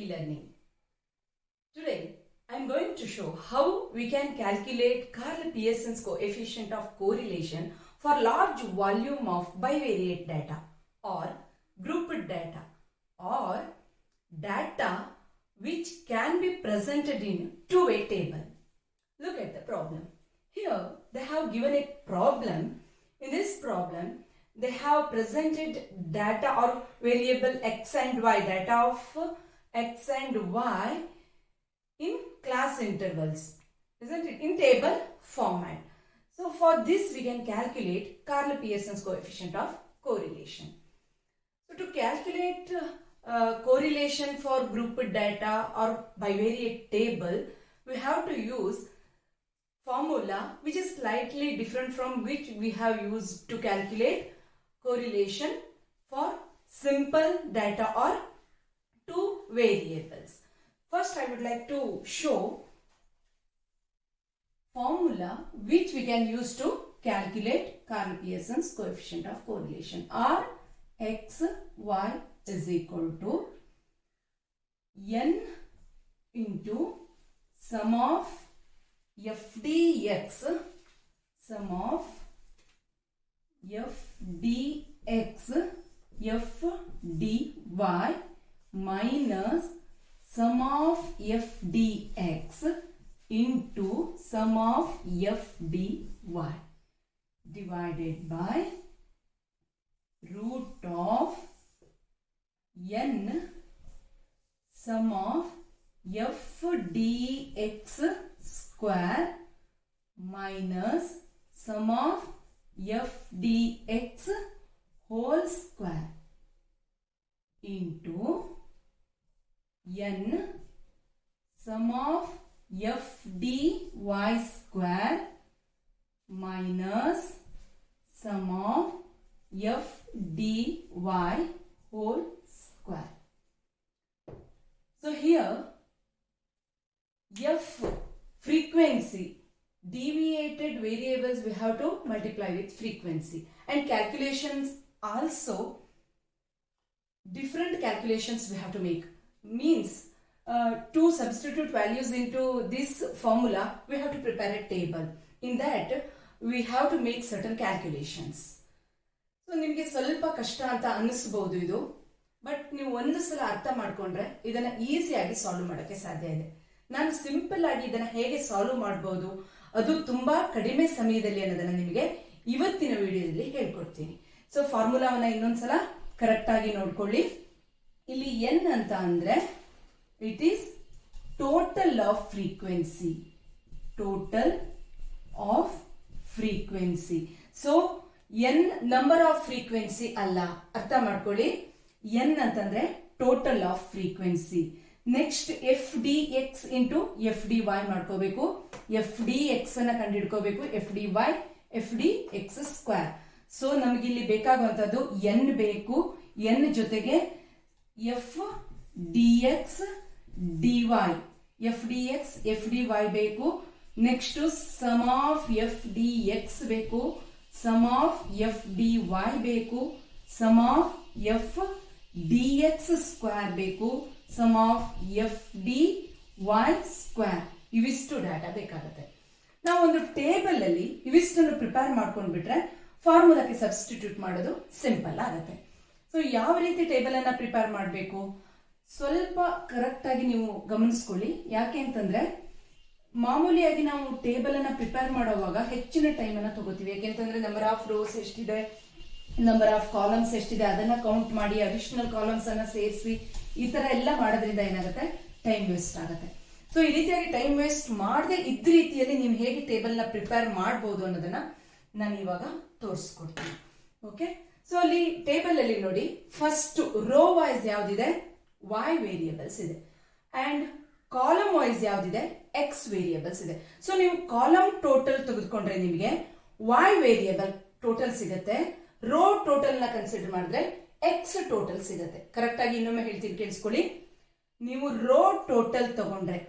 e-learning. Today I am going to show how we can calculate Carl Pearson's coefficient of correlation for large volume of bivariate data or grouped data or data which can be presented in two-way table. Look at the problem. Here they have given a problem. In this problem they have presented data or variable x and y, data of x and y in class intervals, isn't it, in table format. So for this we can calculate Carl Pearson's coefficient of correlation. So to calculate correlation for grouped data or bivariate table, we have to use formula which is slightly different from which we have used to calculate correlation for simple data or two variables. First I would like to show formula which we can use to calculate Carl Pearson's coefficient of correlation. R x y is equal to n into sum of f dx, sum of f dx f dy minus sum of f dx into sum of f dy divided by root of n sum of f dx square minus sum of f dx whole square into n sum of f dy square minus sum of f dy whole square. So here f frequency, deviated variables we have to multiply with frequency, and calculations also different calculations we have to make. Means to substitute values into this formula we have to prepare a table. In that we have to make certain calculations. So ನಿಮಗೆ ಸ್ವಲ್ಪ ಕಷ್ಟ ಅಂತ ಅನ್ನಿಸಬಹುದು ಇದು, but ನೀವು ಒಂದು ಸಲ ಅರ್ಥ ಮಾಡ್ಕೊಂಡ್ರೆ ಇದನ್ನ ಈಸಿಯಾಗಿ ಸಾಲ್ವ್ ಮಾಡೋಕ್ಕೆ ಸಾಧ್ಯ ಇದೆ. ನಾನು ಸಿಂಪಲ್ ಆಗಿ ಇದನ್ನ ಹೇಗೆ ಸಾಲ್ವ್ ಮಾಡಬಹುದು, ಅದು ತುಂಬಾ ಕಡಿಮೆ ಸಮಯದಲ್ಲಿ ಅನ್ನೋದನ್ನ ನಿಮಗೆ ಇವತ್ತಿನ ವಿಡಿಯೋದಲ್ಲಿ ಹೇಳ್ಕೊಡ್ತೀನಿ. ಸೊ ಫಾರ್ಮುಲಾವನ್ನ ಇನ್ನೊಂದ್ಸಲ ಕರೆಕ್ಟ್ ಆಗಿ ನೋಡ್ಕೊಳ್ಳಿ. ಇಲ್ಲಿ n ಅಂತ ಅಂದ್ರೆ it is total of frequency, total of frequency. So n number of frequency ಅಲ್ಲ, ಅರ್ಥ ಮಾಡ್ಕೊಳ್ಳಿ. n ಅಂತಂದ್ರೆ total of frequency. Next F D X into F D Y ಮಾಡ್ಕೋಬೇಕು. ಎಫ್ ಡಿ ಎಕ್ಸ್ ಅನ್ನ ಕಂಡುಹಿಡ್ಕೋಬೇಕು, F D Y F D X square. So ನಮಗೆ ಇಲ್ಲಿ ಬೇಕಾಗುವಂತದ್ದು n ಬೇಕು, n ಜೊತೆಗೆ F D X D Y, F D X F D Y ಬೇಕು. Next sum of F D X ಬೇಕು, sum of F D Y ಬೇಕು, sum of F D X square ಬೇಕು, sum of F D Y square. ಇವಿಷ್ಟು data ಬೇಕಾಗುತ್ತೆ. ನಾವು ಒಂದು table ಅಲ್ಲಿ ಇವಿಷ್ಟನ್ನು ಪ್ರಿಪೇರ್ ಮಾಡ್ಕೊಂಡ್ಬಿಟ್ರೆ ಫಾರ್ಮುಲಾಕ್ಕೆ ಸಬ್ಸ್ಟಿಟ್ಯೂಟ್ ಮಾಡೋದು ಸಿಂಪಲ್ ಆಗುತ್ತೆ. ಸೊ ಯಾವ ರೀತಿ ಟೇಬಲ್ ಅನ್ನ ಪ್ರಿಪೇರ್ ಮಾಡಬೇಕು ಸ್ವಲ್ಪ ಕರೆಕ್ಟ್ ಆಗಿ ನೀವು ಗಮನಿಸ್ಕೊಳ್ಳಿ. ಯಾಕೆ ಅಂತಂದ್ರೆ ಮಾಮೂಲಿಯಾಗಿ ನಾವು ಟೇಬಲ್ ಅನ್ನ ಪ್ರಿಪೇರ್ ಮಾಡುವಾಗ ಹೆಚ್ಚಿನ ಟೈಮ್ ಅನ್ನ ತಗೋತೀವಿ. ಯಾಕೆಂತಂದ್ರೆ ನಂಬರ್ ಆಫ್ ರೋಸ್ ಎಷ್ಟಿದೆ, ನಂಬರ್ ಆಫ್ ಕಾಲಮ್ಸ್ ಎಷ್ಟಿದೆ ಅದನ್ನ ಕೌಂಟ್ ಮಾಡಿ ಅಡಿಷನಲ್ ಕಾಲಮ್ಸ್ ಅನ್ನ ಸೇರಿಸಿ ಈ ತರ ಎಲ್ಲ ಮಾಡೋದ್ರಿಂದ ಏನಾಗುತ್ತೆ, ಟೈಮ್ ವೇಸ್ಟ್ ಆಗುತ್ತೆ. ಸೊ ಈ ರೀತಿಯಾಗಿ ಟೈಮ್ ವೇಸ್ಟ್ ಮಾಡದೆ ಇದ್ದ ರೀತಿಯಲ್ಲಿ ನೀವು ಹೇಗೆ ಟೇಬಲ್ ನ ಪ್ರಿಪೇರ್ ಮಾಡಬಹುದು ಅನ್ನೋದನ್ನ ನಾನು ಇವಾಗ ತೋರಿಸ್ಕೊಡ್ತೀನಿ. ಓಕೆ, ಸೊ ಅಲ್ಲಿ ಟೇಬಲ್ ಅಲ್ಲಿ ನೋಡಿ, ಫಸ್ಟ್ ರೋ ವೈಸ್ ಯಾವ್ದಿದೆ, y ವೇರಿಯೇಬಲ್ಸ್ ಇದೆ, ಅಂಡ್ ಕಾಲಮ್ ವೈಸ್ ಯಾವ್ದಿದೆ, x ವೇರಿಯೇಬಲ್ಸ್ ಇದೆ. ಸೊ ನೀವು ಕಾಲಮ್ ಟೋಟಲ್ ತೆಗೆದುಕೊಂಡ್ರೆ ನಿಮಗೆ y ವೇರಿಯೇಬಲ್ ಟೋಟಲ್ ಸಿಗುತ್ತೆ, ರೋ ಟೋಟಲ್ ನ ಕನ್ಸಿಡರ್ ಮಾಡಿದ್ರೆ x ಟೋಟಲ್ ಸಿಗುತ್ತೆ. ಕರೆಕ್ಟ್ ಆಗಿ ಇನ್ನೊಮ್ಮೆ ಹೇಳ್ತೀನಿ, ಕೇಳಿಸ್ಕೊಳ್ಳಿ. ನೀವು ರೋ ಟೋಟಲ್ ತಗೊಂಡ್ರೆ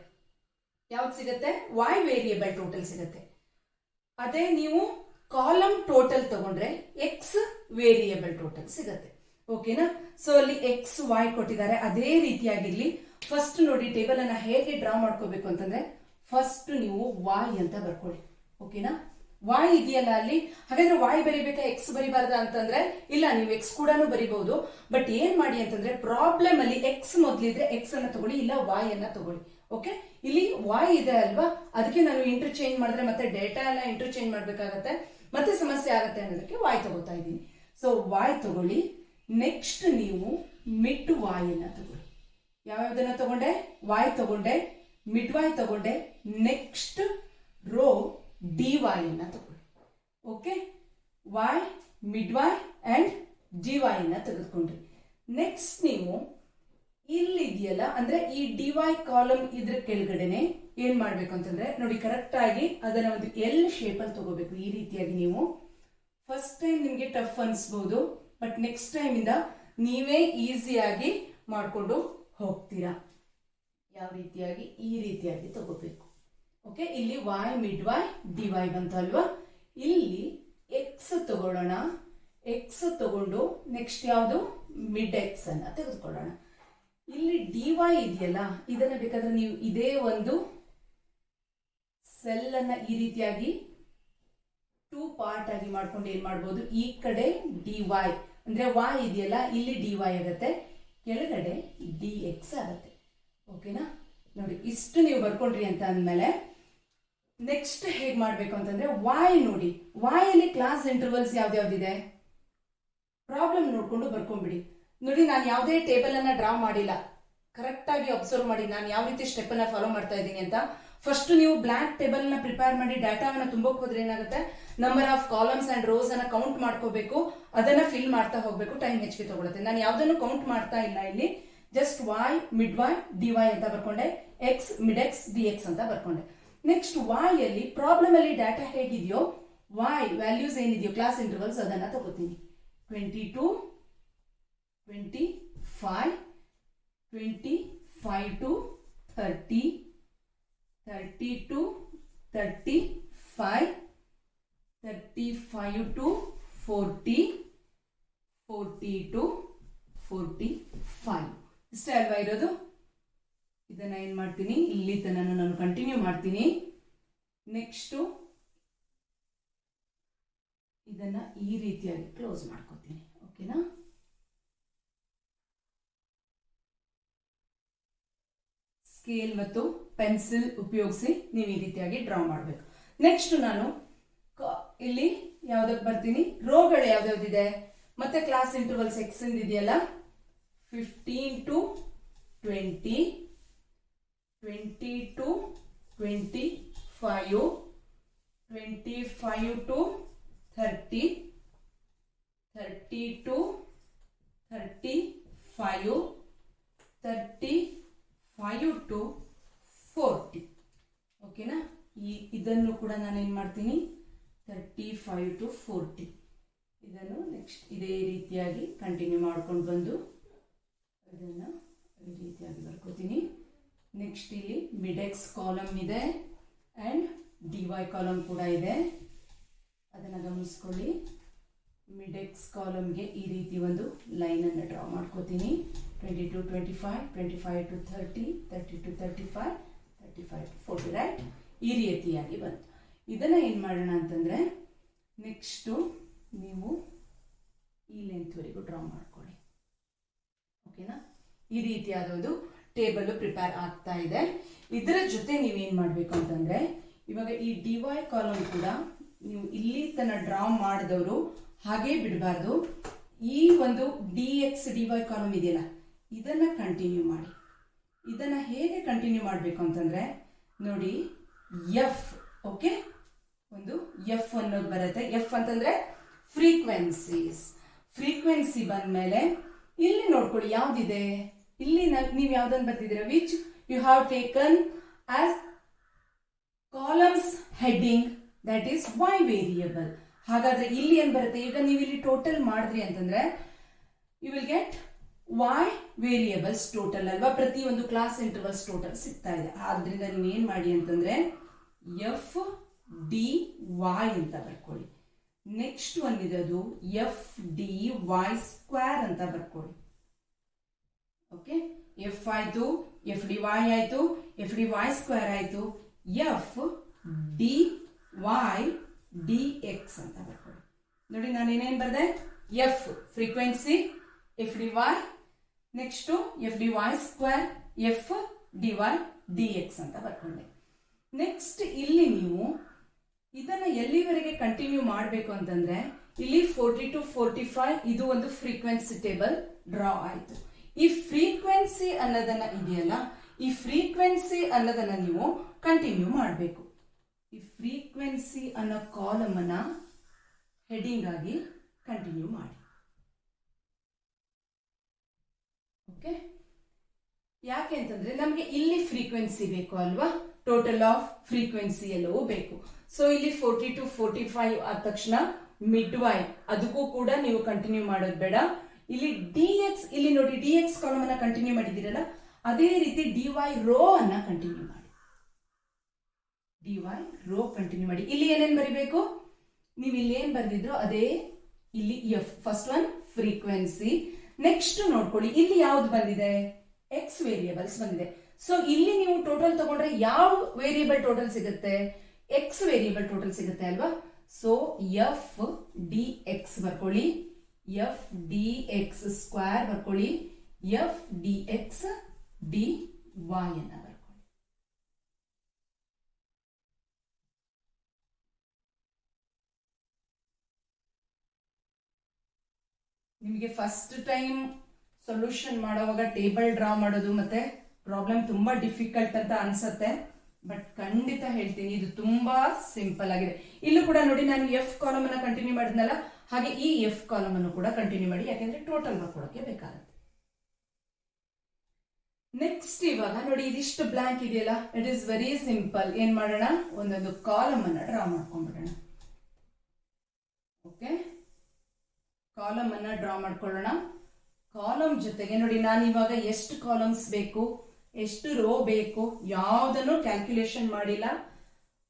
ಯಾವ್ದು ಸಿಗುತ್ತೆ, y ವೇರಿಯೇಬಲ್ ಟೋಟಲ್ ಸಿಗುತ್ತೆ. ಅದೇ ನೀವು ಕಾಲಮ್ ಟೋಟಲ್ ತಗೊಂಡ್ರೆ ಎಕ್ಸ್ ವೇರಿಯೇಬಲ್ ಟೋಟಲ್ ಸಿಗುತ್ತೆ. ಓಕೆನಾ? ಸೊ ಅಲ್ಲಿ ಎಕ್ಸ್ ವೈ ಕೊಟ್ಟಿದ್ದಾರೆ, ಅದೇ ರೀತಿಯಾಗಿರ್ಲಿ ಫಸ್ಟ್ ನೋಡಿ ಟೇಬಲ್ ಅನ್ನ ಹೇಗೆ ಡ್ರಾ ಮಾಡ್ಕೋಬೇಕು ಅಂತಂದ್ರೆ ಫಸ್ಟ್ ನೀವು y ಅಂತ ಬರ್ಕೊಳ್ಳಿ. ಓಕೆನಾ, y ಇದೆಯಲ್ಲ ಅಲ್ಲಿ, ಹಾಗಾದ್ರೆ y ಬರಿಬೇಕಾ ಎಕ್ಸ್ ಬರಿಬಾರ್ದ ಅಂತಂದ್ರೆ ಇಲ್ಲ, ನೀವು ಎಕ್ಸ್ ಕೂಡ ಬರಿಬಹುದು. ಬಟ್ ಏನ್ ಮಾಡಿ ಅಂತಂದ್ರೆ ಪ್ರಾಬ್ಲಮ್ ಅಲ್ಲಿ ಎಕ್ಸ್ ಮೊದ್ಲಿದ್ರೆ ಎಕ್ಸ್ ಅನ್ನ ತಗೊಳ್ಳಿ, ಇಲ್ಲ y ಅನ್ನ ತಗೊಳ್ಳಿ. ಓಕೆ, ಇಲ್ಲಿ y ಇದೆ ಅಲ್ವಾ, ಅದಕ್ಕೆ ನಾನು ಇಂಟರ್ಚೇಂಜ್ ಮಾಡಿದ್ರೆ ಮತ್ತೆ ಡೇಟಾ ಎಲ್ಲ ಇಂಟರ್ಚೇಂಜ್ ಮಾಡ್ಬೇಕಾಗತ್ತೆ, ಮತ್ತೆ ಸಮಸ್ಯೆ ಆಗತ್ತೆ ಅನ್ನೋದಕ್ಕೆ y ತಗೋತಾ ಇದ್ದೀನಿ. ಸೊ y ತಗೊಳ್ಳಿ. ನೆಕ್ಸ್ಟ್ ನೀವು ಮಿಡ್ y ಅನ್ನ ತಗೊಳ್ಳಿ. ಯಾವ್ಯಾವ್ದನ್ನ ತಗೊಂಡೆ? y ತಗೊಂಡೆ, ಮಿಡ್ y ತಗೊಂಡೆ, ನೆಕ್ಸ್ಟ್ ರೋ dy ಅನ್ನ ತಗೊಳ್ಳಿ. Okay, y, mid y and dy ಅನ್ನ ತೆಗೆದುಕೊಂಡ್ರಿ. ನೆಕ್ಸ್ಟ್ ನೀವು ಇಲ್ಲಿದೆಯಲ್ಲ, ಅಂದ್ರೆ ಈ dy ಕಾಲಮ್ ಇದ್ರ ಕೆಳಗಡೆನೆ ಏನ್ ಮಾಡ್ಬೇಕು ಅಂತಂದ್ರೆ ನೋಡಿ, ಕರೆಕ್ಟ್ ಆಗಿ ಅದನ್ನ ಒಂದು ಎಲ್ ಶೇಪ್ ಅಲ್ಲಿ ತಗೋಬೇಕು. ಈ ರೀತಿಯಾಗಿ ನೀವು ಫಸ್ಟ್ ಟೈಮ್ ನಿಮ್ಗೆ ಟಫ್ ಅನ್ಸ್ಬಹುದು, ಬಟ್ ನೆಕ್ಸ್ಟ್ ಟೈಮ್ ಇಂದ ನೀವೇ ಈಸಿಯಾಗಿ ಮಾಡ್ಕೊಂಡು ಹೋಗ್ತೀರಾ. ಯಾವ ರೀತಿಯಾಗಿ? ಈ ರೀತಿಯಾಗಿ ತಗೋಬೇಕು. ಓಕೆ, ಇಲ್ಲಿ y ಮಿಡ್ y dy ಬಂತು ಅಲ್ವಾ, ಇಲ್ಲಿ ಎಕ್ಸ್ ತಗೊಳ್ಳೋಣ. ಎಕ್ಸ್ ತಗೊಂಡು ನೆಕ್ಸ್ಟ್ ಯಾವುದು? ಮಿಡ್ ಎಕ್ಸ್ ಅನ್ನ ತೆಗೆದುಕೊಳ್ಳೋಣ. ಇಲ್ಲಿ dy ಇದೆಯಲ್ಲ, ಇದನ್ನ ಬೇಕಾದ್ರೆ ನೀವು ಇದೇ ಒಂದು ಸೆಲ್ ಅನ್ನ ಈ ರೀತಿಯಾಗಿ 2 ಪಾರ್ಟ್ ಆಗಿ ಮಾಡ್ಕೊಂಡು ಏನ್ ಮಾಡ್ಬೋದು, ಈ ಕಡೆ dy ಅಂದ್ರೆ y ಇದೆಯಲ್ಲ, ಇಲ್ಲಿ dy ಆಗತ್ತೆ, ಕೆಳಗಡೆ dx ಆಗತ್ತೆ. ಓಕೆನಾ, ನೋಡಿ ಇಷ್ಟು ನೀವು ಬರ್ಕೊಂಡ್ರಿ ಅಂತ ಅಂದ್ಮೇಲೆ ನೆಕ್ಸ್ಟ್ ಹೇಗ್ ಮಾಡ್ಬೇಕು ಅಂತಂದ್ರೆ y ನೋಡಿ, y ಅಲ್ಲಿ ಕ್ಲಾಸ್ ಇಂಟರ್ವಲ್ಸ್ ಯಾವ್ದ್ಯಾವ್ದಿದೆ ಪ್ರಾಬ್ಲಮ್ ನೋಡ್ಕೊಂಡು ಬರ್ಕೊಂಡ್ಬಿಡಿ. ನೋಡಿ, ನಾನು ಯಾವುದೇ ಟೇಬಲ್ ಅನ್ನ ಡ್ರಾ ಮಾಡಿಲ್ಲ, ಕರೆಕ್ಟ್ ಆಗಿ ಅಬ್ಸರ್ವ್ ಮಾಡಿ ನಾನು ಯಾವ ರೀತಿ ಸ್ಟೆಪ್ ಅನ್ನ ಫಾಲೋ ಮಾಡ್ತಾ ಇದ್ದೀನಿ ಅಂತ. ಫಸ್ಟ್ ನೀವು ಬ್ಲಾಂಕ್ ಟೇಬಲ್ ನ ಪ್ರಿಪೇರ್ ಮಾಡಿ ಡಾಟಾವನ್ನ ತುಂಬಕ್ ಹೋದ್ರೆ ಏನಾಗುತ್ತೆ, number of columns and rose ಅನ್ನ ಕೌಂಟ್ ಮಾಡ್ಕೋಬೇಕು, ಅದನ್ನ ಫಿಲ್ ಮಾಡ್ತಾ ಹೋಗ್ಬೇಕು, ಟೈಮ್ ಹೆಚ್ಚಿಗೆ ತಗೊಳುತ್ತೆ. ನಾನು ಯಾವ್ದನ್ನು ಕೌಂಟ್ ಮಾಡ್ತಾ ಇಲ್ಲ, ಇಲ್ಲಿ just y mid y dy ಅಂತ ಬರ್ಕೊಂಡೆ, x ಮಿಡ್ x dx ಅಂತ ಬರ್ಕೊಂಡೆ. ನೆಕ್ಸ್ಟ್ y ಅಲ್ಲಿ ಪ್ರಾಬ್ಲಮ್ ಅಲ್ಲಿ ಡಾಟಾ ಹೇಗಿದೆಯೋ y ವ್ಯಾಲ್ಯೂಸ್ ಏನಿದೆಯೋ ಕ್ಲಾಸ್ ಇಂಟರ್ವಲ್ಸ್ ಅದನ್ನ ತಗೋತೀನಿ. 22, 25, 25 to 30, 30 to 35, 35 to 40, 40 to 45. ಇಷ್ಟೇ ಅಲ್ವಾ ಇರೋದು? ಇದನ್ನ ಏನ್ ಮಾಡ್ತೀನಿ, ಇಲ್ಲಿ ತನಕ ನಾನು ಕಂಟಿನ್ಯೂ ಮಾಡ್ತೀನಿ. ನೆಕ್ಸ್ಟ್ ಇದನ್ನ ಈ ರೀತಿಯಾಗಿ ಕ್ಲೋಸ್ ಮಾಡ್ಕೋತೀನಿ. ಓಕೆನಾ, ಸ್ಕೇಲ್ ಮತ್ತು ಪೆನ್ಸಿಲ್ ಉಪಯೋಗಿಸಿ ನೀವು ಈ ರೀತಿಯಾಗಿ ಡ್ರಾ ಮಾಡಬೇಕು. ನೆಕ್ಸ್ಟ್ ನಾನು ಇಲ್ಲಿ ಯಾವ್ದಕ್ಕೆ ಬರ್ತೀನಿ, ರೋಗಳು ಯಾವ್ದಾವ್ದಿದೆ ಮತ್ತೆ ಕ್ಲಾಸ್ ಇಂಟರ್ವಲ್ಸ್ ಎಕ್ಸ್ ಇದೆಯಲ್ಲ, 15 to 20, 20 to 25, 25 to 30, 30 to 35, 35 to 40. ಓಕೆನಾ, ಇದನ್ನು ಕೂಡ ನಾನು ಏನ್ ಮಾಡ್ತೀನಿ, 35 to 40 ಇದನ್ನು ನೆಕ್ಸ್ಟ್ ಇದೇ ರೀತಿಯಾಗಿ ಕಂಟಿನ್ಯೂ ಮಾಡ್ಕೊಂಡು ಬಂದು ಇದನ್ನ ಈ ರೀತಿಯಾಗಿ ಬರ್ಕೋತೀನಿ. ನೆಕ್ಸ್ಟ್ ಇಲ್ಲಿ ಮಿಡ್ ಎಕ್ಸ್ ಕಾಲಮ್ ಇದೆ ಅಂಡ್ dy ಕಾಲಮ್ ಕೂಡ ಇದೆ, ಅದನ್ನ ಗಮನಿಸ್ಕೊಳ್ಳಿ. ಮಿಡ್ ಎಕ್ಸ್ ಕಾಲಮ್ಗೆ ಈ ರೀತಿ ಒಂದು ಲೈನ್ ಅನ್ನು ಡ್ರಾ ಮಾಡ್ಕೋತೀನಿ. 20 to 25, 25 to 30, 30 to 35, 35 to 40, right? ಈ ರೀತಿಯಾಗಿ ಬಂತು. ಇದನ್ನ ಏನ್ ಮಾಡೋಣ ಅಂತಂದ್ರೆ ನೆಕ್ಸ್ಟ್ ನೀವು ಈ ಲೆಂತ್ ವರೆಗೂ ಡ್ರಾ ಮಾಡ್ಕೊಳ್ಳಿ. ಓಕೆನಾ, ಈ ರೀತಿಯಾದ ಒಂದು ಟೇಬಲ್ ಪ್ರಿಪೇರ್ ಆಗ್ತಾ ಇದೆ. ಇದರ ಜೊತೆ ನೀವೇನ್ ಮಾಡ್ಬೇಕು ಅಂತಂದ್ರೆ ಇವಾಗ ಈ dy ಕಾಲಮ್ ಕೂಡ ನೀವು ಇಲ್ಲಿ ತನ ಡ್ರಾ ಮಾಡಿದವರು ಹಾಗೆ ಬಿಡಬಾರ್ದು. ಈ ಒಂದು dx dy ಕಾಲಮ್ ಇದೆಯಲ್ಲ, ಇದನ್ನ ಕಂಟಿನ್ಯೂ ಮಾಡಿ. ಇದನ್ನ ಹೇಗೆ ಕಂಟಿನ್ಯೂ ಮಾಡಬೇಕು ಅಂತಂದ್ರೆ ನೋಡಿ, ಎಫ್, ಓಕೆ, ಒಂದು ಎಫ್ ಅನ್ನೋದು ಬರುತ್ತೆ. ಎಫ್ ಅಂತಂದ್ರೆ ಫ್ರೀಕ್ವೆನ್ಸೀಸ್. ಫ್ರೀಕ್ವೆನ್ಸಿ ಬಂದ್ಮೇಲೆ ಇಲ್ಲಿ ನೋಡ್ಕೊಳ್ಳಿ ಯಾವ್ದಿದೆ, ಇಲ್ಲಿ ನೀವು ಯಾವ್ದನ್ನು ಬರ್ತಿದ್ದೀರಾ, which you have taken as columns heading, that is y variable. ಹಾಗಾದ್ರೆ ಇಲ್ಲಿ ಏನ್ ಬರುತ್ತೆ, ಈಗ ನೀವು ಇಲ್ಲಿ ಟೋಟಲ್ ಮಾಡಿದ್ರಿ ಅಂತಂದ್ರೆ you will get y variables total ಅಲ್ವಾ, ಪ್ರತಿ ಒಂದು ಕ್ಲಾಸ್ ಇಂಟರ್ವಲ್ಸ್ ಟೋಟಲ್ ಸಿಗ್ತಾ ಇದೆ. ಆದ್ರಿಂದ ನೀವು ಏನ್ ಮಾಡಿ ಅಂತಂದ್ರೆ ಎಫ್ ಡಿ ವೈ ಅಂತ ಬರ್ಕೊಳ್ಳಿ. ನೆಕ್ಸ್ಟ್ ಒಂದಿರೋದು ಎಫ್ ಡಿ ವೈ ಸ್ಕ್ವೇರ್ ಅಂತ ಬರ್ಕೊಳ್ಳಿ. ಓಕೆ, ಎಫ್ ಆಯ್ತು, ಎಫ್ ಡಿ ವೈ ಆಯ್ತು, ಎಫ್ ಡಿ ವೈ ಸ್ಕ್ವೇರ್ ಆಯ್ತು, F D Y D X ಅಂತ ಬರ್ಕೊಳ್ಳಿ. ನೋಡಿ ನಾನು ಏನೇನು ಬರ್ದೆ, F frequency, F D Y, next F D Y square, F D Y D X ಅಂತ ಬರ್ಕೊಂಡೆ. ನೆಕ್ಸ್ಟ್ ಇಲ್ಲಿ ನೀವು ಇದನ್ನ ಎಲ್ಲಿವರೆಗೆ ಕಂಟಿನ್ಯೂ ಮಾಡಬೇಕು ಅಂತಂದ್ರೆ ಇಲ್ಲಿ 40 to 45 ಇದು ಒಂದು ಫ್ರೀಕ್ವೆನ್ಸಿ ಟೇಬಲ್ ಡ್ರಾ ಆಯ್ತು. ಈ ಫ್ರೀಕ್ವೆನ್ಸಿ ಅನ್ನೋದನ್ನ ಇದೆಯಲ್ಲ, ಈ ಫ್ರೀಕ್ವೆನ್ಸಿ ಅನ್ನೋದನ್ನ ನೀವು ಕಂಟಿನ್ಯೂ ಮಾಡಬೇಕು. ಈ ಫ್ರೀಕ್ವೆನ್ಸಿ ಅನ್ನೋ ಕಾಲಮ್ ಅನ್ನ ಹೆಡಿಂಗ್ ಆಗಿ ಕಂಟಿನ್ಯೂ ಮಾಡಿ. ಓಕೆ, ಯಾಕೆ ಅಂತಂದ್ರೆ ನಮ್ಗೆ ಇಲ್ಲಿ ಫ್ರೀಕ್ವೆನ್ಸಿ ಬೇಕು ಅಲ್ವಾ, ಟೋಟಲ್ ಆಫ್ ಫ್ರೀಕ್ವೆನ್ಸಿ ಎಲ್ಲವೂ ಬೇಕು. ಸೊ ಇಲ್ಲಿ 40 to 45 ಆದ ತಕ್ಷಣ ಮಿಡ್ ವೈ ಅದಕ್ಕೂ ಕೂಡ ನೀವು ಕಂಟಿನ್ಯೂ ಮಾಡೋದು ಬೇಡ. ಇಲ್ಲಿ ಡಿ ಎಕ್ಸ್, ಇಲ್ಲಿ ನೋಡಿ ಡಿ ಎಕ್ಸ್ ಕಾಲಮ್ ಅನ್ನ ಕಂಟಿನ್ಯೂ ಮಾಡಿದಿರಲ್ಲ, ಅದೇ ರೀತಿ ಡಿ ವೈ ರೋ ಅನ್ನ ಕಂಟಿನ್ಯೂ ಮಾಡಿ. ಡಿ ವೈ ರೋ ಕಂಟಿನ್ಯೂ ಮಾಡಿ. ಇಲ್ಲಿ ಏನೇನ್ ಬರಿಬೇಕು, ನೀವು ಇಲ್ಲಿ ಏನ್ ಬರ್ದಿದ್ರು ಅದೇ ಇಲ್ಲಿ F, first one frequency. Next ನೋಡ್ಕೊಳ್ಳಿ ಇಲ್ಲಿ ಯಾವ್ದು ಬಂದಿದೆ, ಎಕ್ಸ್ ವೇರಿಯೇಬಲ್ಸ್ ಬಂದಿದೆ. ಸೊ ಇಲ್ಲಿ ನೀವು ಟೋಟಲ್ ತಗೊಂಡ್ರೆ ಯಾವ ವೇರಿಯೇಬಲ್ ಟೋಟಲ್ ಸಿಗುತ್ತೆ, ಎಕ್ಸ್ ವೇರಿಯೇಬಲ್ ಟೋಟಲ್ ಸಿಗುತ್ತೆ ಅಲ್ವಾ. ಸೊ ಎಫ್ ಡಿ ಎಕ್ಸ್ ಬರ್ಕೊಳ್ಳಿ, ಎಫ್ ಡಿ ಎಕ್ಸ್ ಸ್ಕ್ವೇರ್ ಬರ್ಕೊಳ್ಳಿ, F D X D Y ಅನ್ನ ಬರ್ಕೊಳ್ಳಿ. ನಿಮಗೆ ಫಸ್ಟ್ ಟೈಮ್ ಸೊಲ್ಯೂಷನ್ ಮಾಡುವಾಗ ಟೇಬಲ್ ಡ್ರಾ ಮಾಡೋದು ಮತ್ತೆ ಪ್ರಾಬ್ಲಮ್ ತುಂಬಾ ಡಿಫಿಕಲ್ಟ್ ಅಂತ ಅನ್ಸುತ್ತೆ, ಬಟ್ ಖಂಡಿತ ಹೇಳ್ತೀನಿ ಇದು ತುಂಬಾ ಸಿಂಪಲ್ ಆಗಿದೆ. ಇಲ್ಲೂ ಕೂಡ ನೋಡಿ ನಾನು ಎಫ್ ಕಾಲಮ್ ಅನ್ನ ಕಂಟಿನ್ಯೂ ಮಾಡಿದ್ನಲ್ಲ, ಹಾಗೆ ಈ ಎಫ್ ಕಾಲಮ್ ಅನ್ನು ಕೂಡ ಕಂಟಿನ್ಯೂ ಮಾಡಿ, ಯಾಕೆಂದ್ರೆ ಟೋಟಲ್ ಮಾಡ್ಕೊಳಕ್ಕೆ ಬೇಕಾಗುತ್ತೆ. ನೆಕ್ಸ್ಟ್ ಇವಾಗ ನೋಡಿ ಇದಿಷ್ಟು ಬ್ಲಾಂಕ್ ಇದೆಯಲ್ಲ, ಇಟ್ ಇಸ್ ವೆರಿ ಸಿಂಪಲ್. ಏನ್ ಮಾಡೋಣ, ಒಂದೊಂದು ಕಾಲಮ್ ಅನ್ನ ಡ್ರಾ ಮಾಡ್ಕೊಂಡ್ಬಿಡೋಣ. ಓಕೆ, ಕಾಲಮ್ ಅನ್ನ ಡ್ರಾ ಮಾಡ್ಕೊಳ್ಳೋಣ. ಕಾಲಮ್ ಜೊತೆಗೆ ನೋಡಿ ನಾನು ಇವಾಗ ಎಷ್ಟು ಕಾಲಮ್ಸ್ ಬೇಕು, ಎಷ್ಟು ರೋ ಬೇಕು ಯಾವುದನ್ನು ಕ್ಯಾಲ್ಕುಲೇಷನ್ ಮಾಡಿಲ್ಲ,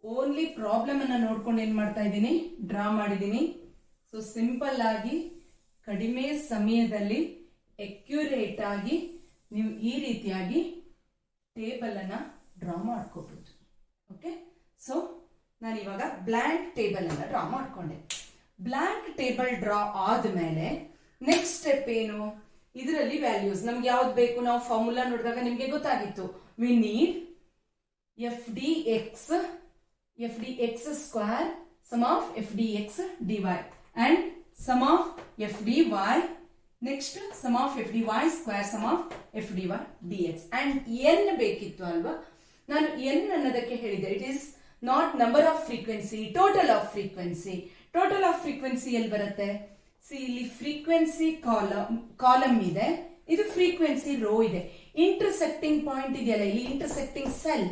ಓನ್ಲಿ ಪ್ರಾಬ್ಲಮ್ ಅನ್ನ ನೋಡ್ಕೊಂಡು ಏನ್ ಮಾಡ್ತಾ ಇದ್ದೀನಿ, ಡ್ರಾ ಮಾಡಿದ್ದೀನಿ. ಸೊ ಸಿಂಪಲ್ ಆಗಿ ಕಡಿಮೆ ಸಮಯದಲ್ಲಿ ಅಕ್ಯುರೇಟ್ ಆಗಿ ನೀವು ಈ ರೀತಿಯಾಗಿ ಟೇಬಲ್ ಅನ್ನ ಡ್ರಾ ಮಾಡ್ಕೋಬಹುದು. ಓಕೆ, ಸೊ ನಾನು ಇವಾಗ ಬ್ಲಾಂಕ್ ಟೇಬಲ್ ಅನ್ನ ಡ್ರಾ ಮಾಡ್ಕೊಂಡೆ. ಬ್ಲಾಂಕ್ ಟೇಬಲ್ ಡ್ರಾ ಆದ್ಮೇಲೆ ನೆಕ್ಸ್ಟ್ ಸ್ಟೆಪ್ ಏನು, ಇದರಲ್ಲಿ ವ್ಯಾಲ್ಯೂಸ್ ನಮ್ಗೆ ಯಾವ್ದು ಬೇಕು, ನಾವು ಫಾರ್ಮುಲಾ ನೋಡಿದಾಗ ನಿಮ್ಗೆ ಗೊತ್ತಾಗಿತ್ತು. We need F D X square sum of F D X D Y and sum of F D Y, next sum of F D Y square sum of F D Y D X and N ಬೇಕಿತ್ತು ಅಲ್ವಾ. ನಾನು N ಅನ್ನೋದಕ್ಕೆ ಹೇಳಿದೆ, it is not number of frequency, total of frequency. Total of frequency ಎಲ್ಲಿ ಬರುತ್ತೆ, see ಇಲ್ಲಿ frequency column ಇದೆ, ಇದು ಫ್ರೀಕ್ವೆನ್ಸಿ ರೋ ಇದೆ, ಇಂಟರ್ಸೆಕ್ಟಿಂಗ್ ಪಾಯಿಂಟ್ ಇದೆಯಲ್ಲ ಇಲ್ಲಿ ಇಂಟರ್ಸೆಕ್ಟಿಂಗ್ ಸೆಲ್,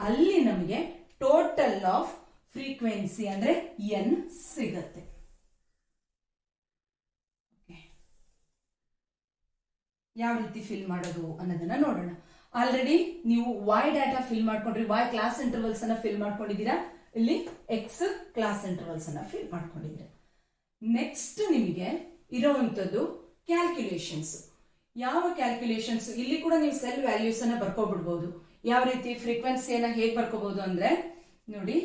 ಅಲ್ಲಿ ನಮಗೆ ಟೋಟಲ್ ಆಫ್ ಫ್ರೀಕ್ವೆನ್ಸಿ ಅಂದ್ರೆ ಎನ್ ಸಿಗತ್ತೆ. ಯಾವ ರೀತಿ ಫಿಲ್ ಮಾಡೋದು ಅನ್ನೋದನ್ನ ನೋಡೋಣ. ಆಲ್ರೆಡಿ ನೀವು ವೈ ಡಾಟಾ ಫಿಲ್ ಮಾಡ್ಕೊಂಡ್ರಿ, ವೈ ಕ್ಲಾಸ್ ಇಂಟರ್ವಲ್ಸ್ ಅನ್ನ ಫಿಲ್ ಮಾಡ್ಕೊಂಡಿದ್ದೀರಾ, ಇಲ್ಲಿ ಎಕ್ಸ್ ಕ್ಲಾಸ್ ಇಂಟರ್ವಲ್ಸ್ ಅನ್ನ ಫಿಲ್ ಮಾಡ್ಕೊಂಡಿದ್ದೀರಾ. ನೆಕ್ಸ್ಟ್ ನಿಮಗೆ ಇರೋವಂಥದ್ದು ಕ್ಯಾಲ್ಕುಲೇಷನ್ಸ್. ಯಾವ ಕ್ಯಾಲ್ಕುಲೇಷನ್ಸ್, ಇಲ್ಲಿ ಕೂಡ ನೀವು ಸೆಲ್ ವ್ಯಾಲ್ಯೂಸ್ ಅನ್ನ ಬರ್ಕೊಬಿಡ್ಬೋದು. ಯಾವ ರೀತಿ ಫ್ರೀಕ್ವೆನ್ಸಿಯನ್ನ ಹೇಗೆ ಬರ್ಕೋಬಹುದು ಅಂದ್ರೆ ನೋಡಿ,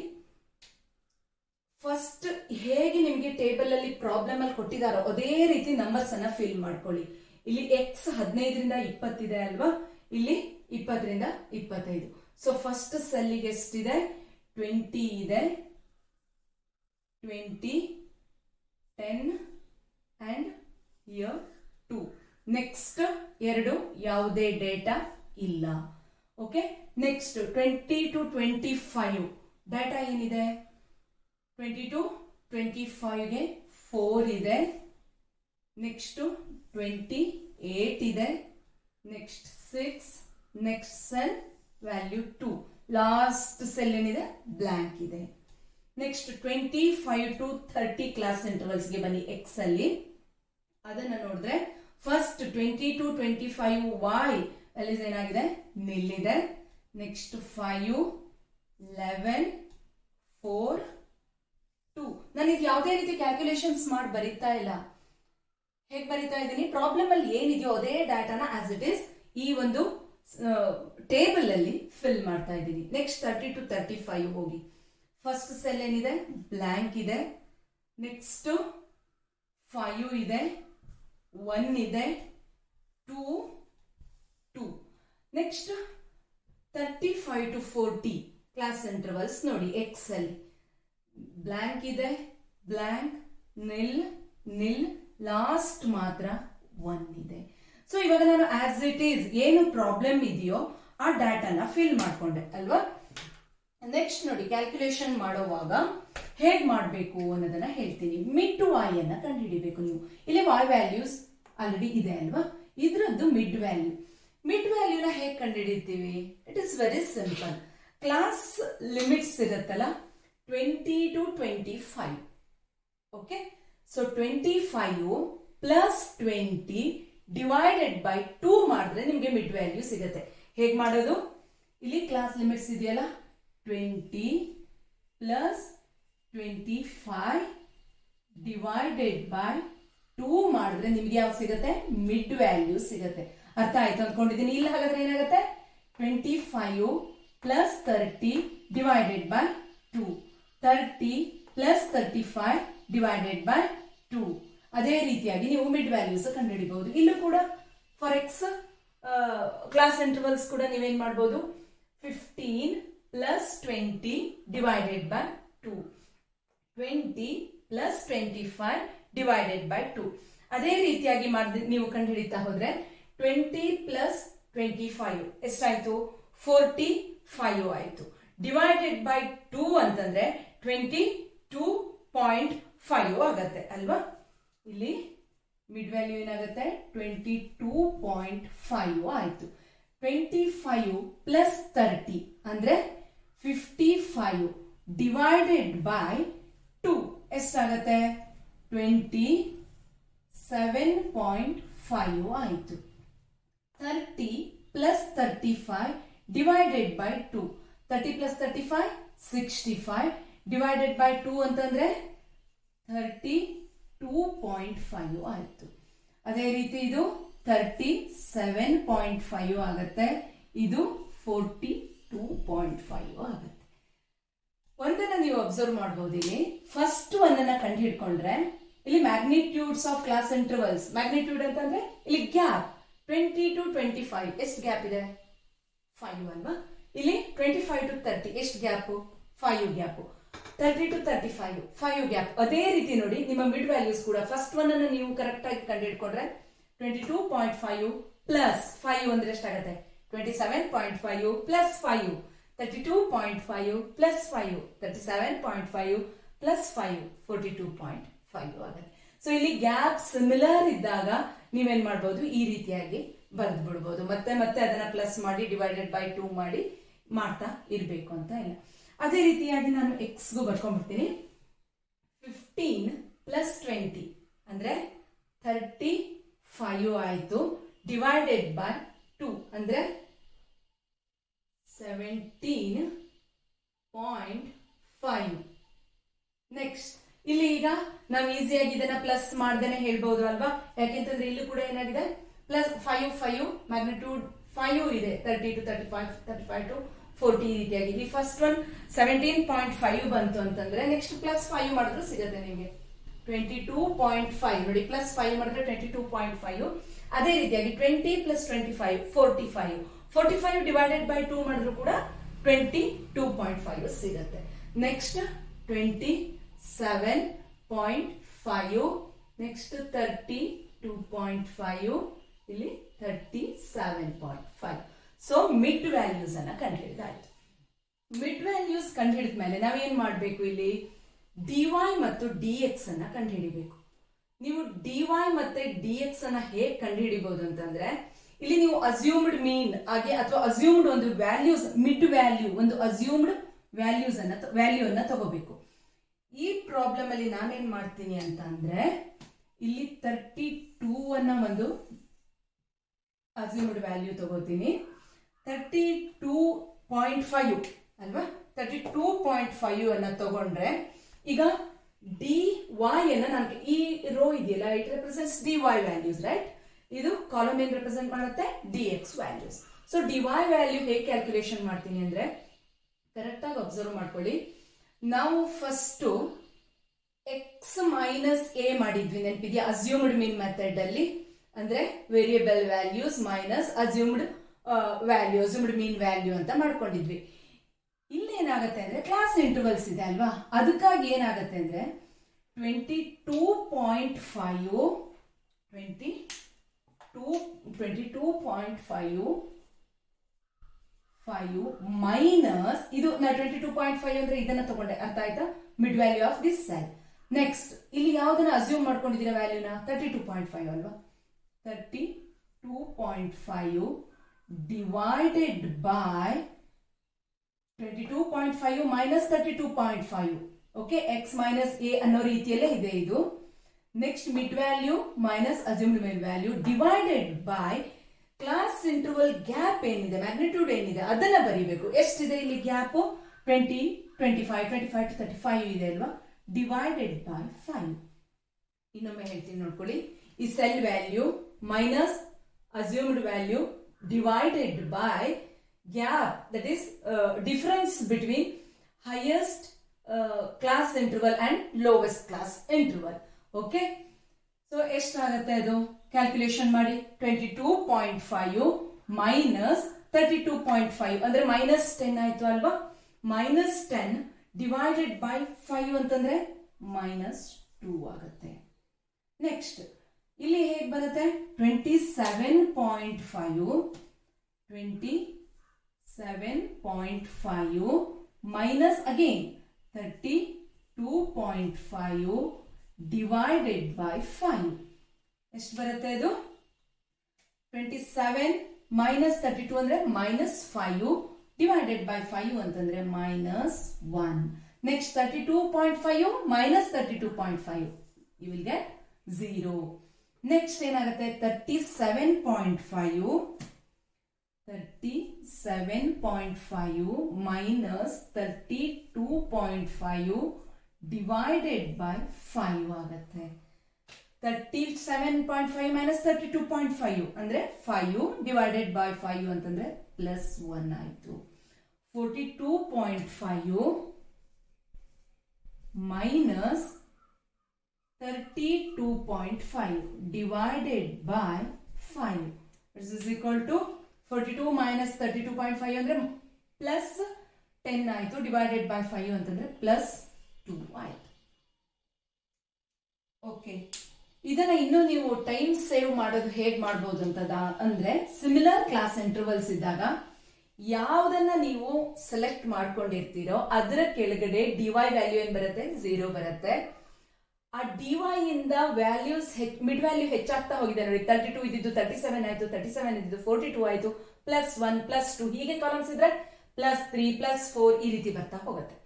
ಫಸ್ಟ್ ಹೇಗೆ ನಿಮಗೆ ಟೇಬಲ್ ಅಲ್ಲಿ ಪ್ರಾಬ್ಲಮ್ ಅಲ್ಲಿ ಕೊಟ್ಟಿದಾರೋ ಅದೇ ರೀತಿ ನಂಬರ್ಸ್ ಅನ್ನ ಫಿಲ್ ಮಾಡ್ಕೊಳ್ಳಿ. ಇಲ್ಲಿ ಎಕ್ಸ್ 15ರಿಂದ 20 ಇದೆ ಅಲ್ವಾ, ಇಲ್ಲಿ 20ರಿಂದ 25. ಸೊ ಫಸ್ಟ್ ಸೆಲ್ಲಿಗೆ ಎಷ್ಟಿದೆ, 20 ಇದೆ, 20, 10 and here 2. ನೆಕ್ಸ್ಟ್ 2 ಯಾವುದೇ ಡೇಟಾ ಇಲ್ಲ. ಓಕೆ, ನೆಕ್ಸ್ಟ್ 20 to 25 ಡೇಟಾ ಏನಿದೆ, 20 to 25 ಗೆ 4 ಇದೆ, ನೆಕ್ಸ್ಟ್ 28 ಇದೆ, next 6, next cell value 2, last cell ಏನಿದೆ ಬ್ಲಾಂಕ್ ಇದೆ. ನೆಕ್ಸ್ಟ್ 25 to 30 ಕ್ಲಾಸ್ ಇಂಟರ್ವಲ್ಸ್ ಗೆ ಬನ್ನಿ ಎಕ್ಸ್ ಅಲ್ಲಿ. ಅದನ್ನ ನೋಡಿದ್ರೆ ಫಸ್ಟ್ 20 to 25 ವೈ ಅಲ್ಲಿ ಏನಾಗಿದೆ, ನಿಲ್ಲಿದೆ. ನೆಕ್ಸ್ಟ್ 5, 11, 4, 2. ನಾನು ಇದು ಯಾವುದೇ ರೀತಿ ಕ್ಯಾಲ್ಕುಲೇಷನ್ಸ್ ಮಾಡಿ ಬರೀತಾ ಇಲ್ಲ. ಹೇಗೆ ಬರೀತಾ ಇದ್ದೀನಿ, ಪ್ರಾಬ್ಲಮ್ ಅಲ್ಲಿ ಏನಿದೆಯೋ ಅದೇ ಡಾಟಾನ ಆಸ್ ಇಟ್ ಇಸ್ ಈ ಒಂದು ಟೇಬಲ್ ಅಲ್ಲಿ ಫಿಲ್ ಮಾಡ್ತಾ ಇದ್ದೀನಿ. ನೆಕ್ಸ್ಟ್ 30 to 35 ಹೋಗಿ. ಫಸ್ಟ್ ಸೆಲ್ ಏನಿದೆ, ಬ್ಲ್ಯಾಂಕ್ ಇದೆ. ನೆಕ್ಸ್ಟ್ 5 ಇದೆ, 1 ಇದೆ, 2. ನೆಕ್ಸ್ಟ್ 35 to 40 ಕ್ಲಾಸ್ ಇಂಟರ್ವಲ್ಸ್ ನೋಡಿ. ಎಕ್ಸೆಲ್ ಬ್ಲ್ಯಾಂಕ್ ಇದೆ, ಬ್ಲ್ಯಾಂಕ್, ನಿಲ್, ಲಾಸ್ಟ್ ಮಾತ್ರ 1 ಇದೆ. ಸೊ ಇವಾಗ ನಾನು ಆಸ್ ಇಟ್ ಈಸ್ ಏನು ಪ್ರಾಬ್ಲಮ್ ಇದೆಯೋ ಆ ಡಾಟಾನ ಫಿಲ್ ಮಾಡ್ಕೊಂಡೆ ಅಲ್ವಾ. ನೆಕ್ಸ್ಟ್ ನೋಡಿ, ಕ್ಯಾಲ್ಕುಲೇಷನ್ ಮಾಡುವಾಗ ಹೇಗ್ ಮಾಡಬೇಕು ಅನ್ನೋದನ್ನ ಹೇಳ್ತೀನಿ. ಮಿಡ್ ಟು ವೈ ಅನ್ನ ಕಂಡುಹಿಡಿಬೇಕು ನೀವು. ಇಲ್ಲಿ ವೈ ವ್ಯಾಲ್ಯೂಸ್ ಆಲ್ರೆಡಿ ಇದೆ ಅಲ್ವಾ, ಇದ್ರದ್ದು ಮಿಡ್ ವ್ಯಾಲ್ಯೂನ ಹೇಗೆ ಕಂಡುಹಿಡಿತೀವಿ? It is very simple. Class limits ಇರುತ್ತಲ್ಲ 20 to 25. Okay, so 25 plus 20 divided by 2 ಮಾಡಿದ್ರೆ ನಿಮಗೆ ಮಿಡ್ ವ್ಯಾಲ್ಯೂ ಸಿಗುತ್ತೆ. ಹೇಗೆ ಮಾಡೋದು? ಇಲ್ಲಿ ಕ್ಲಾಸ್ ಲಿಮಿಟ್ಸ್ ಇದೆಯಲ್ಲ, 20 ಪ್ಲಸ್ 25 ಡಿವೈಡೆಡ್ ಬೈ 2 ಮಾಡಿದ್ರೆ ನಿಮ್ಗೆ ಯಾವ ಸಿಗುತ್ತೆ? ಮಿಡ್ ವ್ಯಾಲ್ಯೂ ಸಿಗುತ್ತೆ. ಅರ್ಥ ಆಯ್ತು ಅಂದ್ಕೊಂಡಿದ್ದೀನಿ. ಇಲ್ಲಿ ಹಾಗಾದ್ರೆ ಏನಾಗುತ್ತೆ? 25 plus 30 divided by 2, 30 plus 35 divided by 2. ಅದೇ ರೀತಿಯಾಗಿ ನೀವು ಮಿಡ್ ವ್ಯಾಲ್ಯೂಸ್ ಕಂಡುಹಿಡಿಬಹುದು. ಇಲ್ಲೂ ಕೂಡ ಫಾರ್ ಎಕ್ಸ್ ಕ್ಲಾಸ್ ಇಂಟರ್ವಲ್ಸ್ ಕೂಡ ನೀವೇನ್ ಮಾಡಬಹುದು? 15 plus 20 divided by 2, 20 plus 25 divided by 2. ಅದೇ ರೀತಿಯಾಗಿ ನೀವು ಕಂಡುಹಿಡಿತಾ ಹೋದ್ರೆ 20 ಪ್ಲಸ್ 25 ಎಷ್ಟಾಯ್ತು? 45 ಆಯ್ತು. ಡಿವೈಡೆಡ್ ಬೈ 2 ಅಂತಂದ್ರೆ 22.5 ಆಗತ್ತೆ ಅಲ್ವಾ. ಇಲ್ಲಿ ಮಿಡ್ ವ್ಯಾಲ್ಯೂ ಏನಾಗುತ್ತೆ? 22.5 ಆಯ್ತು. 25 ಪ್ಲಸ್ 30 ಅಂದ್ರೆ 55 ಡಿವೈಡೆಡ್ ಬೈ 2 ಎಷ್ಟಾಗತ್ತೆ? 27.5 ಆಯ್ತು. 30 plus 35 divided by 2, 30 plus 35 65 divided by 2 ಅಂತಂದ್ರೆ 32.5 ಆಯ್ತು. ಅದೇ ರೀತಿ ಇದು 37.5 ಆಗತ್ತೆ, ಇದು 42.5 ಆಗತ್ತೆ. ಒಂದನ್ನ ನೀವು ಅಬ್ಸರ್ವ್ ಮಾಡಬಹುದು. ಇಲ್ಲಿ ಫಸ್ಟ್ ಒಂದನ್ನ ಕಂಡು ಹಿಡ್ಕೊಂಡ್ರೆ ಇಲ್ಲಿ magnitudes of class intervals. Magnitude ಅಂತಂದ್ರೆ ಇಲ್ಲಿ ಗ್ಯಾಪ್ 20 to 25 ಎಷ್ಟು ಗ್ಯಾಪ್ ಇದೆ? 5 ಅಲ್ವಾ. ಇಲ್ಲಿ 25 to 30 ಎಷ್ಟು ಗ್ಯಾಪ್? 5 ಗ್ಯಾಪ್. 30 to 35 5 gap. ಅದೇ ರೀತಿ ನೋಡಿ ನಿಮ್ಮ ಮಿಡ್ ವ್ಯಾಲ್ಯೂಸ್ ಕೂಡ ಫಸ್ಟ್ ಒನ್ ಅನ್ನು ನೀವು ಕರೆಕ್ಟ್ ಆಗಿ ಕಂಡುಹಿಡ್ಕೊಂಡ್ರೆ 22.5 ಪ್ಲಸ್ 5 ಅಂದ್ರೆ ಎಷ್ಟಾಗತ್ತೆ? 27.5 ಪ್ಲಸ್ 5, 32.5 ಪ್ಲಸ್ 5, 37.5 ಪ್ಲಸ್ 5, 42.5 ಆಗುತ್ತೆ. ಸೊ ಇಲ್ಲಿ ಗ್ಯಾಪ್ ಸಿಮಿಲರ್ ಇದ್ದಾಗ ನೀವೇನ್ ಮಾಡಬಹುದು? ಈ ರೀತಿಯಾಗಿ ಬರೆದು ಬಿಡಬಹುದು. ಮತ್ತೆ ಅದನ್ನ ಪ್ಲಸ್ ಮಾಡಿ ಡಿವೈಡೆಡ್ ಬೈ 2 ಮಾಡಿ ಮಾಡ್ತಾ ಇರ್ಬೇಕು ಅಂತ ಇಲ್ಲ. ಅದೇ ರೀತಿಯಾಗಿ ನಾನು ಎಕ್ಸ್ಗೂ ಬರ್ಕೊಂಡ್ಬಿಡ್ತೀನಿ. 15 ಪ್ಲಸ್ 20 ಅಂದ್ರೆ 35 ಆಯ್ತು. ಡಿವೈಡೆಡ್ ಬೈ 2 ಅಂದ್ರೆ 17.5. ನೆಕ್ಸ್ಟ್ ಇಲ್ಲಿ ಈಗ ನಾವು ಈಸಿಯಾಗಿ ಇದನ್ನ ಪ್ಲಸ್ ಮಾಡ್ದೇನೆ ಹೇಳ್ಬಹುದು ಅಲ್ವಾ. ಯಾಕೆಂತಂದ್ರೆ ಇಲ್ಲಿ ಕೂಡ ಏನಾಗಿದೆ? ಪ್ಲಸ್ 5 ಮ್ಯಾಗ್ನಿಟ್ಯೂಡ್ 5 ಇದೆ. 30 to 35, 35 to 40 ಈ ರೀತಿಯಾಗಿ. ಇಲ್ಲಿ ಫಸ್ಟ್ ಒನ್ 17.5 ಬಂತು ಅಂತಂದ್ರೆ ನೆಕ್ಸ್ಟ್ ಪ್ಲಸ್ 5 ಮಾಡಿದ್ರು ಸಿಗುತ್ತೆ ನಿಮಗೆ 22.5. ನೋಡಿ, ಪ್ಲಸ್ 5 ಮಾಡಿದ್ರೆ 22.5. ಅದೇ ರೀತಿಯಾಗಿ 20 ಪ್ಲಸ್ 25 45 ಡಿವೈಡೆಡ್ ಬೈ 2 ಮಾಡಿದ್ರು ಕೂಡ 22.5 ಸಿಗುತ್ತೆ. ನೆಕ್ಸ್ಟ್ 27.5, ನೆಕ್ಸ್ಟ್ 32.5, ಇಲ್ಲಿ 37.5. ಸೊ ಮಿಡ್ ವ್ಯಾಲ್ಯೂಸ್ ಅನ್ನ ಕಂಡುಹಿಡಿದಾಯ್ತು. ಮಿಡ್ ವ್ಯಾಲ್ಯೂಸ್ ಕಂಡುಹಿಡಿದ ಮೇಲೆ ನಾವೇನ್ ಮಾಡಬೇಕು? ಇಲ್ಲಿ dy ಮತ್ತು dx ಅನ್ನ ಕಂಡುಹಿಡಿಬೇಕು. ನೀವು dy ಮತ್ತೆ dx ಅನ್ನ ಹೇಗೆ ಕಂಡುಹಿಡಿಬಹುದು ಅಂತಂದ್ರೆ ಇಲ್ಲಿ ನೀವು ಅಸ್ಯೂಮ್ಡ್ ಮೀನ್ ಹಾಗೆ ಅಥವಾ ಅಸ್ಯೂಮ್ಡ್ ಒಂದು ವ್ಯಾಲ್ಯೂಸ್, ಮಿಡ್ ವ್ಯಾಲ್ಯೂ ಒಂದು ಅಸ್ಯೂಮ್ಡ್ ವ್ಯಾಲ್ಯೂ ಅನ್ನ ತಗೋಬೇಕು. ಈ ಪ್ರಾಬ್ಲಮ್ ಅಲ್ಲಿ ನಾನೇನ್ ಮಾಡ್ತೀನಿ ಅಂತ ಅಂದ್ರೆ ಇಲ್ಲಿ 32 ಅನ್ನ ಒಂದು ಅಸ್ಯೂಮ್ಡ್ ವ್ಯಾಲ್ಯೂ ತಗೋತೀನಿ. 32.5 ಅಲ್ವಾ. 32.5 ಅನ್ನ ತಗೊಂಡ್ರೆ ಈಗ dy ಅನ್ನ ನಾನು ಈ ರೋ ಇದೆಯಲ್ಲ, it represents dy values, right. ಇದು ಕಾಲಮ್ ಏನ್ ರೆಪ್ರೆಸೆಂಟ್ ಮಾಡುತ್ತೆ? dx values. So D Y value ಹೇಗೆ ಕ್ಯಾಲ್ಕುಲೇಷನ್ ಮಾಡ್ತೀನಿ ಅಂದ್ರೆ ಕರೆಕ್ಟ್ ಆಗಿ ಅಬ್ಸರ್ವ್ ಮಾಡ್ಕೊಳ್ಳಿ. ನಾವು ಫಸ್ಟ್ ಎಕ್ಸ್ ಮೈನಸ್ ಎ ಮಾಡಿದ್ವಿ, ನೆನಪಿದ್ಯಾ? ಅಸ್ಯೂಮ್ಡ್ ಮೀನ್ ಮೆಥಡ್ ಅಲ್ಲಿ ಅಂದ್ರೆ variable values minus assumed value, assumed ಮೀನ್ ವ್ಯಾಲ್ಯೂ ಅಂತ ಮಾಡ್ಕೊಂಡಿದ್ವಿ. ಇಲ್ಲಿ ಏನಾಗುತ್ತೆ ಅಂದ್ರೆ ಕ್ಲಾಸ್ ಇಂಟರ್ವಲ್ಸ್ ಇದೆ ಅಲ್ವಾ, ಅದಕ್ಕಾಗಿ ಏನಾಗುತ್ತೆ ಅಂದ್ರೆ 22.5 ಮೈನಸ್ ಇದು ನಾ 22.5 ಅಂದ್ರೆ ಇದನ್ನ ತಗೊಂಡೆ, ಅರ್ಥ ಆಯ್ತಾ? Mid value of this cell. Next ಇಲ್ಲಿ ಯಾವ್ದನ್ನ ಅಸ್ಯೂಮ್ ಮಾಡ್ಕೊಂಡಿದ್ದೀರಾ ವ್ಯಾಲ್ಯೂನ? 32.5 ಅಲ್ವಾ? 32.5 divided by 22.5 minus 32.5. Okay, X minus A ಅನ್ನೋ ರೀತಿಯಲ್ಲೇ ಇದೆ ಇದು. Next mid value minus assumed mid value divided by class interval gap ಏನಿದೆ, ಮ್ಯಾಗ್ನಿಟ್ಯೂಡ್ ಏನಿದೆ ಅದನ್ನ ಬರೀಬೇಕು. ಎಷ್ಟಿದೆ ಇಲ್ಲಿ ಗ್ಯಾಪ್? 20, 25 to 35 ಇದೆ ಅಲ್ವಾ? Divided by 5. ಇನ್ನೊಮ್ಮೆ ಹೇಳ್ತೀನಿ ನೋಡ್ಕೊಳ್ಳಿ. ಈ cell value minus assumed value divided by gap, that is difference between highest class interval and lowest class interval. Okay, so ಎಷ್ಟಾಗುತ್ತೆ ಅದು? ಕ್ಯಾಲ್ಕುಲೇಷನ್ ಮಾಡಿ. 22.5 ಮೈನಸ್ 32.5 ಅಂದ್ರೆ ಮೈನಸ್ 10 ಆಯ್ತು ಅಲ್ವಾ? ಮೈನಸ್ 10 ಡಿವೈಡೆಡ್ ಬೈ 5 ಅಂತಂದ್ರೆ ಮೈನಸ್ 2 ಆಗುತ್ತೆ. ನೆಕ್ಸ್ಟ್ ಇಲ್ಲಿ ಹೇಗೆ ಬರುತ್ತೆ? 27.5 ಮೈನಸ್ ಅಗೇನ್ 32.5 ಡಿವೈಡೆಡ್ ಬೈ 5. ಎಷ್ಟು ಬರುತ್ತೆ ಇದು? 27 ಮೈನಸ್ 32 ಅಂದ್ರೆ ಮೈನಸ್ 5 ಡಿವೈಡೆಡ್ ಬೈ 5 ಅಂತಂದ್ರೆ minus 1. Next 32.5 minus 32.5 you will get 0. Next ಏನಾಗುತ್ತೆ? 37.5 ಮೈನಸ್ 32.5 ಡಿವೈಡೆಡ್ ಬೈ 5 ಆಗುತ್ತೆ. 37.5 ಮೈನಸ್ 32.5 ಅಂದ್ರೆ 5 ಡಿವೈಡೆಡ್ ಬೈ 5 ಅಂತಂದ್ರೆ ಪ್ಲಸ್ 1 ಆಯ್ತು. 42.5 minus 32.5 divided by 5. This is equal to 42 minus 32.5 ಅಂದ್ರೆ ಪ್ಲಸ್ 10 ಆಯ್ತು, ಡಿವೈಡೆಡ್ ಬೈ 5 ಅಂತಂದ್ರೆ ಪ್ಲಸ್ 2 ಆಯ್ತು. ಓಕೆ, ಇದನ್ನ ಇನ್ನು ನೀವು ಟೈಮ್ ಸೇವ್ ಮಾಡೋದು ಹೇಗೆ ಮಾಡಬಹುದು ಅಂತ ಅಂದ್ರೆ ಸಿಮಿಲರ್ ಕ್ಲಾಸ್ ಇಂಟರ್ವಲ್ಸ್ ಇದ್ದಾಗ ಯಾವ್ದನ್ನ ನೀವು ಸೆಲೆಕ್ಟ್ ಮಾಡ್ಕೊಂಡಿರ್ತೀರೋ ಅದರ ಕೆಳಗಡೆ ಡಿವೈ ವ್ಯಾಲ್ಯೂ ಏನ್ ಬರುತ್ತೆ? 0 ಬರುತ್ತೆ. ಆ ಡಿವೈ ಇಂದ ವ್ಯಾಲ್ಯೂಸ್ ಮಿಡ್ ವ್ಯಾಲ್ಯೂ ಹೆಚ್ಚಾಗ್ತಾ ಹೋಗಿದೆ ನೋಡಿ. 32 ಇದ್ದಿದ್ದು 37 ಆಯ್ತು, 37 ಇದ್ದಿದ್ದು 42 ಆಯ್ತು, ಪ್ಲಸ್ 1 ಪ್ಲಸ್ 2 ಹೀಗೆ ಕಾಲಮ್ಸ್ ಇದ್ರೆ ಪ್ಲಸ್ 3 ಪ್ಲಸ್ 4 ಈ ರೀತಿ ಬರ್ತಾ ಹೋಗುತ್ತೆ.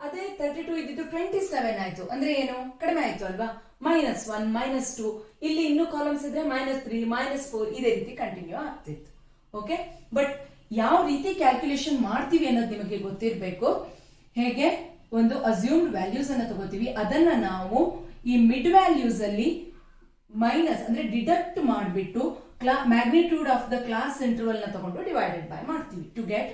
ಅದೇ 32 ಇದ್ದಿದ್ದು 27 ಆಯ್ತು ಅಂದ್ರೆ ಏನು? ಕಡಿಮೆ ಆಯ್ತು ಅಲ್ವಾ? ಮೈನಸ್ 1 ಮೈನಸ್ 2 ಇಲ್ಲಿ ಇನ್ನೂ ಕಾಲಮ್ಸ್ ಇದ್ರೆ ಮೈನಸ್ 3 ಮೈನಸ್ 4 ಇದೇ ರೀತಿ ಕಂಟಿನ್ಯೂ ಆಗ್ತಿತ್ತು. ಓಕೆ, ಬಟ್ ಯಾವ ರೀತಿ ಕ್ಯಾಲ್ಕುಲೇಷನ್ ಮಾಡ್ತೀವಿ ಅನ್ನೋದು ನಿಮಗೆ ಗೊತ್ತಿರಬೇಕು. ಹೇಗೆ ಒಂದು ಅಸ್ಯೂಮ್ಡ್ ವ್ಯಾಲ್ಯೂಸ್ ಅನ್ನ ತಗೋತೀವಿ, ಅದನ್ನ ನಾವು ಈ ಮಿಡ್ ವ್ಯಾಲ್ಯೂಸ್ ಅಲ್ಲಿ ಮೈನಸ್ ಅಂದ್ರೆ ಡಿಡಕ್ಟ್ ಮಾಡಿಬಿಟ್ಟು magnitude of the class interval ನ ತಗೊಂಡು ಡಿವೈಡೆಡ್ ಬೈ ಮಾಡ್ತೀವಿ to get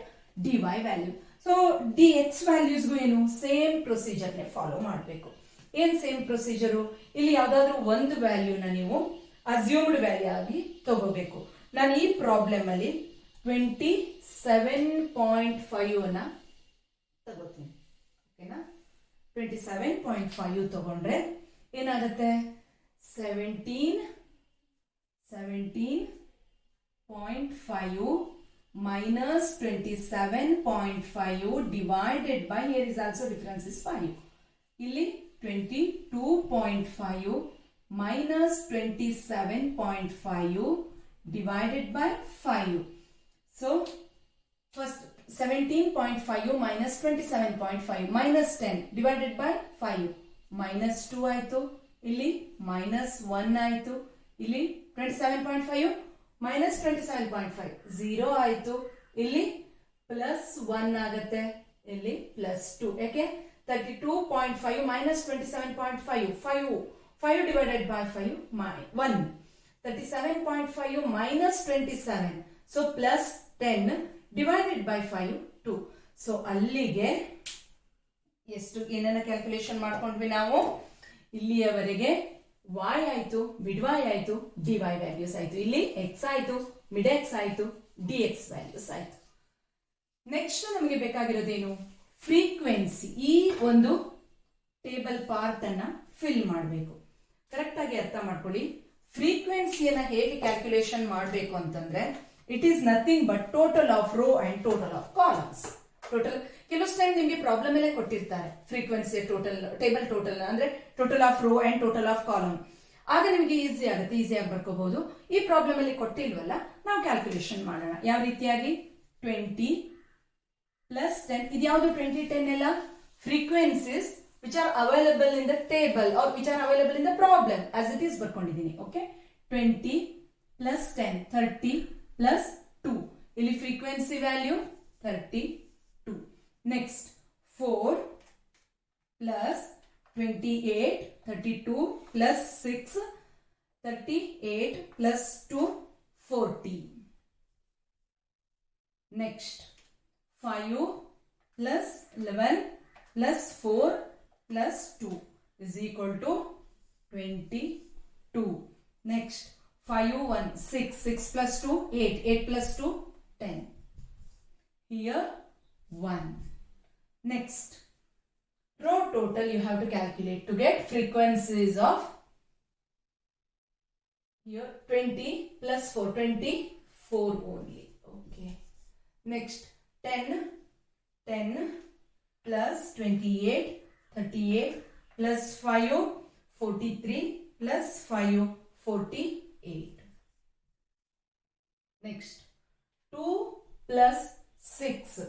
D Y value. So D X ವ್ಯಾಲ್ಯೂಸ್ಗೂ ಏನು ಸೇಮ್ ಪ್ರೊಸೀಜರ್ ನೇ ಫಾಲೋ ಮಾಡಬೇಕು. ಏನ್ ಸೇಮ್ ಪ್ರೊಸೀಜರು? ಇಲ್ಲಿ ಯಾವ್ದಾದ್ರು ಒಂದು ವ್ಯಾಲ್ಯೂನ ನೀವು ಅಸ್ಯೂಮ್ಡ್ ವ್ಯಾಲ್ಯೂ ಆಗಿ ತಗೋಬೇಕು. ನಾನು ಈ ಪ್ರಾಬ್ಲಮ್ ಅಲ್ಲಿ 27.5 ಅನ್ನ ತಗೋತೀನಿ. ಓಕೆನಾ? 27.5 ತಗೊಂಡ್ರೆ ಏನಾಗುತ್ತೆ? 17.5 minus 27.5 divided by, here is also difference is 5. ಇಲ್ಲಿ 22.5 minus 27.5 divided by 5. So first 17.5 minus 27.5 minus 10 divided by 5 minus 2 ಆಯ್ತು, ಇಲ್ಲಿ minus 1 ಆಯ್ತು, ಇಲ್ಲಿ 27.5 minus 27.5 0 ಆಯ್ತು, ಇಲ್ಲಿ ಪ್ಲಸ್ 1 ಆಗುತ್ತೆ, ಇಲ್ಲಿ ಪ್ಲಸ್ 2. ಯಾಕೆ? 32.5 minus 27.5 5 divided by 5 1. 37.5 minus 27, so plus 10 divided by 5 2. So ಅಲ್ಲಿಗೆ ಎಷ್ಟು ಏನನ್ನ ಕ್ಯಾಲ್ಕುಲೇಷನ್ ಮಾಡ್ಕೊಂಡ್ವಿ ನಾವು ಇಲ್ಲಿಯವರೆಗೆ y ಆಯ್ತು, ಮಿಡ್ y ಆಯ್ತು, dy ವ್ಯಾಲ್ಯೂಸ್ ಆಯ್ತು. ಇಲ್ಲಿ x ಆಯ್ತು, ಮಿಡ್ x ಆಯ್ತು, dx ವ್ಯಾಲ್ಯೂಸ್ ಆಯ್ತು. ನೆಕ್ಸ್ಟ್ ನಮಗೆ ಬೇಕಾಗಿರೋದೇನು? ಫ್ರೀಕ್ವೆನ್ಸಿ. ಈ ಒಂದು ಟೇಬಲ್ ಪಾರ್ಟ್ ಅನ್ನ ಫಿಲ್ ಮಾಡಬೇಕು. ಕರೆಕ್ಟ್ ಆಗಿ ಅರ್ಥ ಮಾಡ್ಕೊಳ್ಳಿ. ಫ್ರೀಕ್ವೆನ್ಸಿಯನ್ನ ಹೇಗೆ ಕ್ಯಾಲ್ಕುಲೇಷನ್ ಮಾಡಬೇಕು ಅಂತಂದ್ರೆ it is nothing but total of row and total of columns. Total ಕೆಲವು ಟೈಮ್ ನಿಮಗೆ ಪ್ರಾಬ್ಲಮ್ ಅಲ್ಲೇ ಕೊಟ್ಟಿರ್ತಾರೆ ಫ್ರೀಕ್ವೆನ್ಸಿ ಟೋಟಲ್, ಟೇಬಲ್ ಟೋಟಲ್ ಅಂದ್ರೆ total of row and total of column. ಆಗ ನಿಮಗೆ ಈಸಿ ಆಗುತ್ತೆ, ಈಸಿಯಾಗಿ ಬರ್ಕೋಬಹುದು. ಈ ಪ್ರಾಬ್ಲಮ್ ಅಲ್ಲಿ ಕೊಟ್ಟಿಲ್ವಲ್ಲ, ನಾವು ಕ್ಯಾಲ್ಕುಲೇಷನ್ ಮಾಡೋಣ. ಯಾವ ರೀತಿಯಾಗಿ? 20 ಪ್ಲಸ್ 10. ಇದ್ಯಾವುದು 20 10 ಎಲ್ಲ? Frequencies which are available in the table or which are available in the problem as it is ಬರ್ಕೊಂಡಿದ್ದೀನಿ. Okay, 20 plus 10 30 plus 2. ಇಲ್ಲಿ frequency value 32. Next 4 plus 28 32 plus 6 38 plus 2 40. Next 5 plus 11 plus 4 plus 2 is equal to 22. Next 5 1 6 6 plus 2 8 8 plus 2 10. Here 1. Next row total you have to calculate to get frequencies of here 20 plus 4 24 only. Okay. Next 10 plus 28 38 plus 5 43 plus 5 48. Next 2 plus 6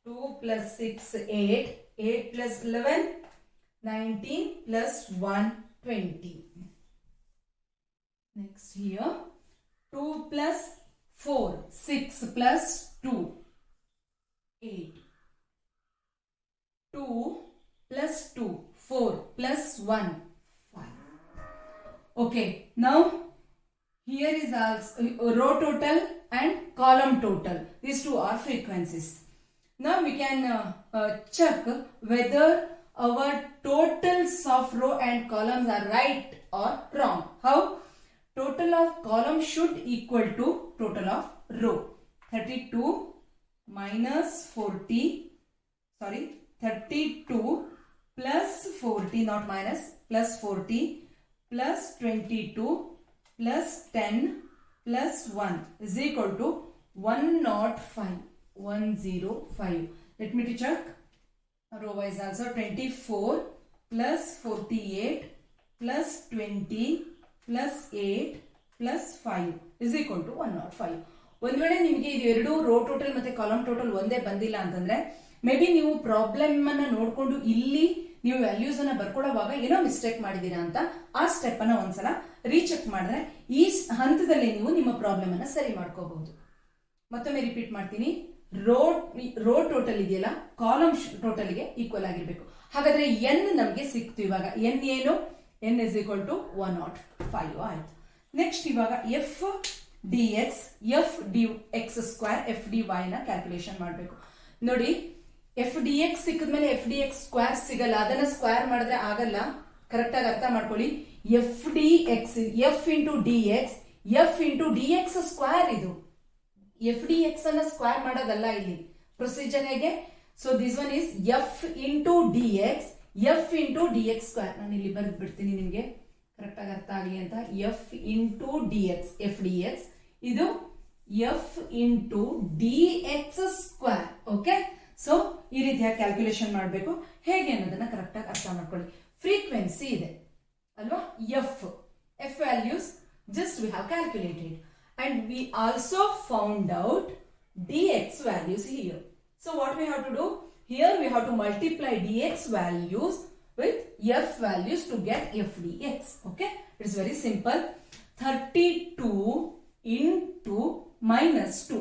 2 plus 6 8 8 plus 11 19 plus 1 20. Next here 2 plus 4 6 plus 2 8 2 plus 2 4 plus 1 5. Okay, now here is also row total and column total. These two are frequencies. Now we can check whether our totals of row and columns are right or wrong. How? Total of column should equal to total of row. 32 minus 32 plus 40, not minus, plus 40 plus 22 plus 10 plus 1 is equal to 105. 105. Let me to check. Row wise also 24 plus 48 plus 20 plus 8 plus 5 is equal to 105. ಒಂದು ವೇಳೆ ನಿಮಗೆ ಇದು ಎರಡು rho total ಮತ್ತೆ column total ಒಂದೇ ಬಂದಿಲ್ಲ ಅಂತಂದ್ರೆ may be ನೀವು ಪ್ರಾಬ್ಲಮ್ ಅನ್ನ ನೋಡ್ಕೊಂಡು ಇಲ್ಲಿ ನೀವು ವ್ಯಾಲ್ಯೂಸ್ ಅನ್ನ ಬರ್ಕೊಳ್ಳೋವಾಗ ಏನೋ ಮಿಸ್ಟೇಕ್ ಮಾಡಿದೀರಾ ಅಂತ ಆ ಸ್ಟೆಪ್ ಅನ್ನ ಒಂದ್ಸಲ ರೀಚೆಕ್ ಮಾಡಿದ್ರೆ ಈ ಹಂತದಲ್ಲಿ ನೀವು ನಿಮ್ಮ ಪ್ರಾಬ್ಲಮ್ ಅನ್ನ ಸರಿ ಮಾಡ್ಕೋಬಹುದು. ಮತ್ತೊಮ್ಮೆ ರಿಪೀಟ್ ಮಾಡ್ತೀನಿ. ರೋ ಟೋಟಲ್ ಇದೆಯಲ್ಲ ಕಾಲಮ್ ಟೋಟಲ್ಗೆ ಈಕ್ವಲ್ ಆಗಿರ್ಬೇಕು. ಹಾಗಾದ್ರೆ ಎನ್ ನಮಗೆ ಸಿಕ್ತು. ಇವಾಗ ಎನ್ ಏನು? ಎನ್ ಇಸ್ ಈಕ್ವಲ್ ಟು 105 ಆಯ್ತು. ನೆಕ್ಸ್ಟ್ ಇವಾಗ F D X F D X square F D Y ನ ಕ್ಯಾಲ್ಕುಲೇಷನ್ ಮಾಡಬೇಕು. ನೋಡಿ, ಎಫ್ ಡಿ ಎಕ್ಸ್ ಸಿಕ್ಕಿದ್ಮೇಲೆ ಎಫ್ ಡಿ ಎಕ್ಸ್ ಸ್ಕ್ವೇರ್ ಸಿಗಲ್ಲ, ಅದನ್ನ ಸ್ಕ್ವೇರ್ ಮಾಡಿದ್ರೆ ಆಗಲ್ಲ. ಕರೆಕ್ಟ್ ಆಗಿ ಅರ್ಥ ಮಾಡ್ಕೊಳ್ಳಿ. F D X F into D X F into D X square. ಇದು ಎಫ್ ಡಿ ಎಕ್ಸ್ ಅನ್ನ ಸ್ಕ್ವೇರ್ ಮಾಡೋದಲ್ಲ ಇಲ್ಲಿ ಪ್ರೊಸೀಜರ್ ಹೇಗೆ. So this one is F into D X F into D X square. ನಾನು ಇಲ್ಲಿ ಬರೆದು ಬಿಡ್ತೀನಿ ನಿಮ್ಗೆ ಕರೆಕ್ಟ್ ಆಗಿ ಅರ್ಥ ಆಗಲಿ ಅಂತ. F into D X F D X, ಇದು F into D X square. Okay, so ಈ ರೀತಿಯಾಗಿ ಕ್ಯಾಲ್ಕುಲೇಷನ್ ಮಾಡಬೇಕು. ಹೇಗೆ ಅನ್ನೋದನ್ನ ಕರೆಕ್ಟ್ ಆಗಿ ಅರ್ಥ ಮಾಡ್ಕೊಳ್ಳಿ. ಫ್ರೀಕ್ವೆನ್ಸಿ ಇದೆ ಅಲ್ವಾ, F values just we have calculated and we also found out dx values here. So what we have to do here, we have to multiply dx values with f values to get f dx. Okay, it is very simple. 32 into minus 2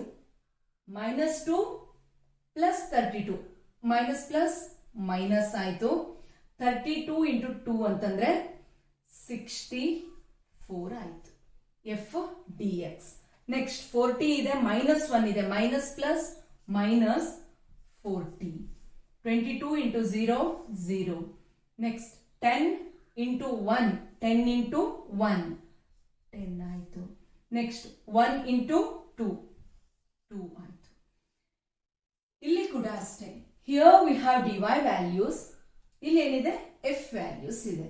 plus 32 minus plus minus ಆಯ್ತು. 32 into 2 ಅಂತಂದ್ರೆ 64 ಆಯ್ತು. F D X next 40 ಇದೆ, -1 ಇದೆ, minus plus minus 40. 22 into 0, 0. Next 10 into 1, 10 into 1, 10 ಆಯ್ತು. Next 1 into 2, 2 ಆಯ್ತು. ಇಲ್ಲಿ ಕೂಡ ಅಷ್ಟೇ, here we have dy values, ಇಲ್ಲಿ ಏನಿದೆ f ವ್ಯಾಲ್ಯೂಸ್ ಇದೆ.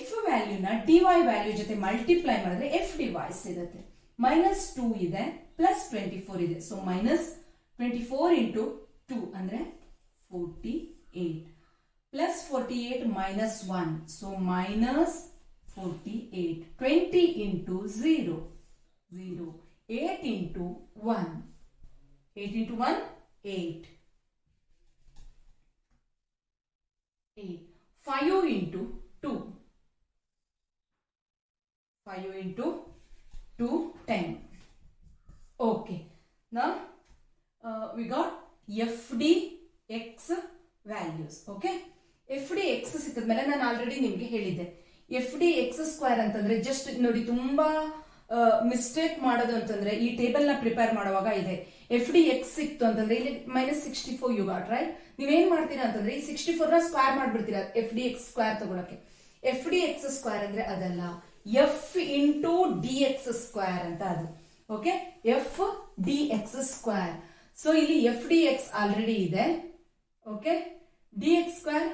f ವ್ಯಾಲ್ಯೂನ dy ವ್ಯಾಲ್ಯೂ ಜೊತೆ ಮಲ್ಟಿಪ್ಲೈ ಮಾಡಿದ್ರೆ f dy ಸಿಗುತ್ತೆ. -2 ಇದೆ, +24 ಇದೆ, ಸೊ -24 into 2 ಅಂದ್ರೆ 48, +48 -1, so -48. 20 into 0, 0. 8 into 1, 8 into 1, 8. 8. 5 into 2, 5 into 2, 10. Okay, now we got FDX values. Okay, FDX ಸಿಕ್ಕಿದ್ಮೇಲೆ ನಾನು ಆಲ್ರೆಡಿ ನಿಮ್ಗೆ ಹೇಳಿದ್ದೆ, FDX ಸ್ಕ್ವೇರ್ ಅಂತಂದ್ರೆ ಜಸ್ಟ್ ನೋಡಿ, ತುಂಬಾ ಮಿಸ್ಟೇಕ್ ಮಾಡೋದು ಅಂತಂದ್ರೆ ಈ ಟೇಬಲ್ ನ ಪ್ರಿಪೇರ್ ಮಾಡುವಾಗ ಇದೆ FDX ಸಿಕ್ತು ಅಂತಂದ್ರೆ ಇಲ್ಲಿ -64 ಯು ಗಾಟ್ ರೈಟ್. ನೀವೇನ್ ಮಾಡ್ತೀರಾ ಅಂತಂದ್ರೆ ಈ 64 ನ ಸ್ಕ್ವೇರ್ ಮಾಡ್ಬಿಡ್ತೀರಾ FDX ಸ್ಕ್ವೇರ್ ತಗೊಳಕ್ಕೆ. FDX ಸ್ಕ್ವೇರ್ ಅಂದ್ರೆ ಅದಲ್ಲ, F ಇಂಟು DX ಸ್ಕ್ವೇರ್ ಅಂತ ಅದು. Okay, FDX square. ಸೊ ಇಲ್ಲಿ FDX ಆಲ್ರೆಡಿ ಇದೆ. Okay, DX square,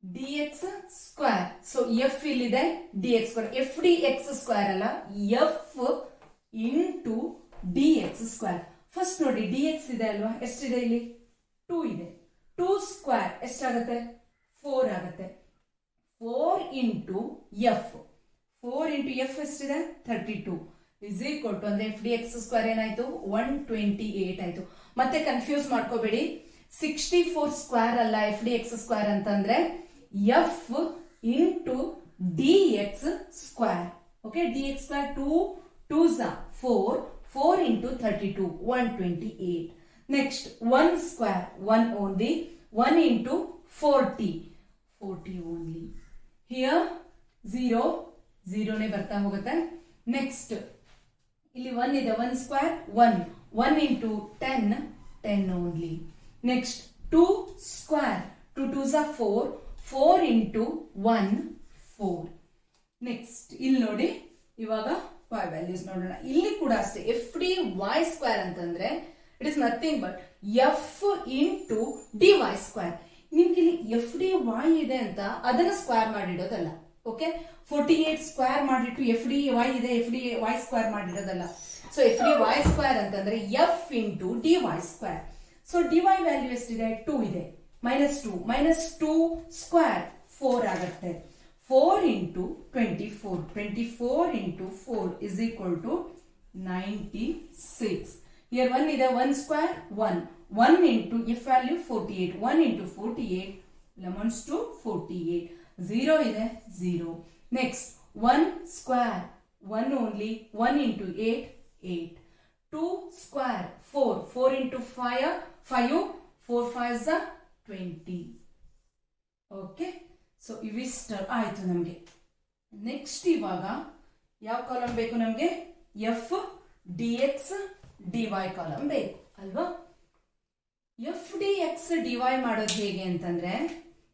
DX square. So F ಇಲ್ಲಿದೆ, DX ಸ್ಕ್ವೇರ್. FDX ಸ್ಕ್ವೇರ್ ಅಲ್ಲ, F into DX square. First ನೋಡಿ, DX ಇದೆ ಅಲ್ವಾ, ಎಷ್ಟಿದೆ ಇಲ್ಲಿ 2 ಇದೆ. 2 ಸ್ಕ್ವೇರ್ ಎಷ್ಟಾಗುತ್ತೆ, 4 ಆಗುತ್ತೆ. 4 ಇಂಟು F, 4 ಇಂಟು F ಎಷ್ಟಿದೆ 32 ಇಸ್ ಈಕ್ವಲ್ ಟು ಅಂದ್ರೆ FDX ಸ್ಕ್ವೇರ್ ಏನಾಯ್ತು 128 ಆಯ್ತು. ಮತ್ತೆ ಕನ್ಫ್ಯೂಸ್ ಮಾಡ್ಕೋಬೇಡಿ, 64 ಸ್ಕ್ವೇರ್ ಅಲ್ಲ FDX ಸ್ಕ್ವೇರ್ ಅಂತಂದ್ರೆ F into DX square. Okay, DX square 2 2s 4, 4 into 32 128. Next 1 square 1 only, 1 into 40 40 only. Here 0 0ನೇ ಬರ್ತಾ ಹೋಗುತ್ತೆ. ನೆಕ್ಸ್ಟ್ ಇಲ್ಲಿ 1 ಇದೆ, 1 square 1, 1 into 10 10 only. Next 2 square 2 2s 4, 4 into 1 4. Next ಇಲ್ಲಿ ನೋಡಿ, ಇವಾಗ y ವ್ಯಾಲ್ಯೂಸ್ ನೋಡೋಣ. ಇಲ್ಲಿ ಕೂಡ ಅಷ್ಟೇ, FDY ಸ್ಕ್ವೇರ್ ಅಂತಂದ್ರೆ it is nothing but F into dy square. ನಿಮ್ಗೆ ಇಲ್ಲಿ FDY ಇದೆ ಅಂತ ಅದನ್ನ ಸ್ಕ್ವೇರ್ ಮಾಡಿಡೋದಲ್ಲ. ಓಕೆ, 48 ಸ್ಕ್ವೇರ್ ಮಾಡಿಟ್ಟು FDY ಇದೆ FDY ಸ್ಕ್ವೇರ್ ಮಾಡಿರೋದಲ್ಲ. ಸೊ FDY ಸ್ಕ್ವೇರ್ ಅಂತಂದ್ರೆ F into dy square. So dy value ಎಷ್ಟಿದೆ 2 ಇದೆ, -2 -2 ಸ್ಕ್ವೇರ್ 4 ಆಗುತ್ತೆ. 4 into 24, 24 into 4 is equal to 96. Here 1 ಇದೆ, 1 square 1, 1 into F value 48, 1 into 48 lemons to 48. 0 ಇದೆ 0. Next 1 square 1 only, 1 into 8 8. 2 square 4, 4 into 5 5, 4 5s 20. Okay, so ಇವಿಷ್ಟ ಆಯ್ತು ನಮಗೆ. Next ಇವಾಗ ಯಾವ ಕಾಲಮ್ ಬೇಕು ನಮಗೆ, FDX dy ಕಾಲಮ್ ಬೇಕು ಅಲ್ವಾ. FDX dy ಮಾಡೋದು ಹೇಗೆ ಅಂತಂದ್ರೆ,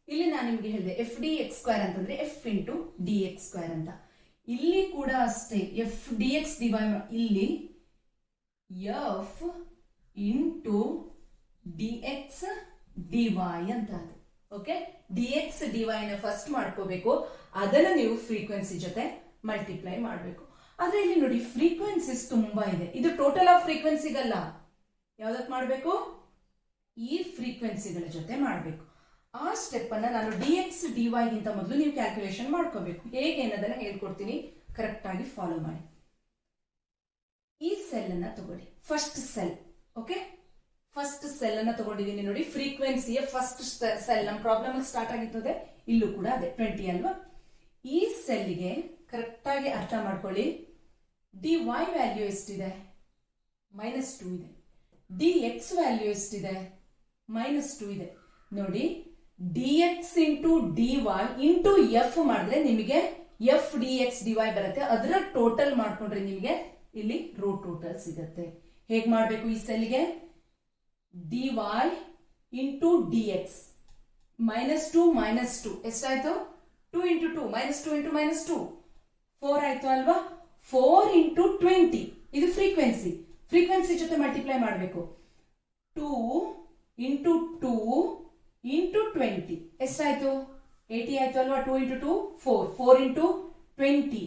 ಇಲ್ಲಿ ನಾನು ನಿಮ್ಗೆ ಹೇಳಿದೆ FDX ಸ್ಕ್ವೇರ್ ಅಂತಂದ್ರೆ F ಇಂಟು DX ಸ್ಕ್ವೇರ್ ಅಂತ. ಇಲ್ಲಿ ಕೂಡ ಅಷ್ಟೇ, FDX dy ಇಲ್ಲಿ F ಇಂಟು DX dy ಅಂತ ಅದು. ಓಕೆ, DX dy ನ ಫಸ್ಟ್ ಮಾಡ್ಕೋಬೇಕು, ಅದನ್ನ ನೀವು ಫ್ರೀಕ್ವೆನ್ಸಿ ಜೊತೆ ಮಲ್ಟಿಪ್ಲೈ ಮಾಡಬೇಕು. ಆದ್ರೆ ಇಲ್ಲಿ ನೋಡಿ ಫ್ರೀಕ್ವೆನ್ಸಿಸ್ ತುಂಬಾ ಇದೆ, ಇದು ಟೋಟಲ್ ಆಫ್ ಫ್ರೀಕ್ವೆನ್ಸಿಗಲ್ಲ, ಯಾವ್ದಕ್ ಮಾಡಬೇಕು, ಈ ಫ್ರೀಕ್ವೆನ್ಸಿಗಳ ಜೊತೆ ಮಾಡಬೇಕು. ಆ ಸ್ಟೆಪ್ ಅನ್ನ ನಾನು DX dy ಗಿಂತ ಮೊದಲು ನೀವು ಕ್ಯಾಲ್ಕುಲೇಷನ್ ಮಾಡ್ಕೋಬೇಕು. ಹೇಗೆ ಅನ್ನೋದನ್ನ ಹೇಳ್ಕೊಡ್ತೀನಿ, ಕರೆಕ್ಟ್ ಆಗಿ ಫಾಲೋ ಮಾಡಿ. ಈ ಸೆಲ್ ಅನ್ನ ತಗೊಳ್ಳಿ, first cell. Okay, first cell ಅನ್ನ ತಗೊಂಡಿದ್ದೀನಿ ನೋಡಿ, ಫ್ರೀಕ್ವೆನ್ಸಿಯ ಫಸ್ಟ್ ಸೆಲ್. ನಮ್ಮ ಪ್ರಾಬ್ಲಮ್ ಸ್ಟಾರ್ಟ್ ಆಗಿರ್ತದೆ, ಇಲ್ಲೂ ಕೂಡ ಅದೇ 20 ಅಲ್ವಾ. ಈ ಸೆಲ್ಗೆ ಕರೆಕ್ಟ್ ಆಗಿ ಅರ್ಥ ಮಾಡ್ಕೊಳ್ಳಿ, dy ವ್ಯಾಲ್ಯೂ ಎಷ್ಟಿದೆ -2 ಇದೆ, dx ವ್ಯಾಲ್ಯೂ ಎಷ್ಟಿದೆ -2 ಇದೆ. ನೋಡಿ, dx into dy into F ಮಾಡಿದ್ರೆ ನಿಮಗೆ F D X D Y ಬರುತ್ತೆ, ಅದರ ಟೋಟಲ್ ಮಾಡ್ಕೊಂಡ್ರೆ ನಿಮಗೆ ಇಲ್ಲಿ ರೋ ಟೋಟಲ್ ಸಿಗುತ್ತೆ. ಹೇಗ್ ಮಾಡ್ಬೇಕು ಈ ಸೆಲ್ಗೆ? dy ಇಂಟು ಡಿ ಎಕ್ಸ್ -2 ಎಷ್ಟಾಯ್ತು? 2 ಇಂಟು 2 -2 ಇಂಟು -2 4 ಆಯ್ತು ಅಲ್ವಾ? 4 ಇಂಟು 20 ಇದು ಫ್ರೀಕ್ವೆನ್ಸಿ ಜೊತೆ ಮಲ್ಟಿಪ್ಲೈ ಮಾಡಬೇಕು. 2 ಇಂಟು 2 ಇಂಟು 20 ಎಷ್ಟಾಯ್ತು? 80 ಆಯ್ತು ಅಲ್ವಾ? 2 ಇಂಟು 2 4 ಇಂಟು 20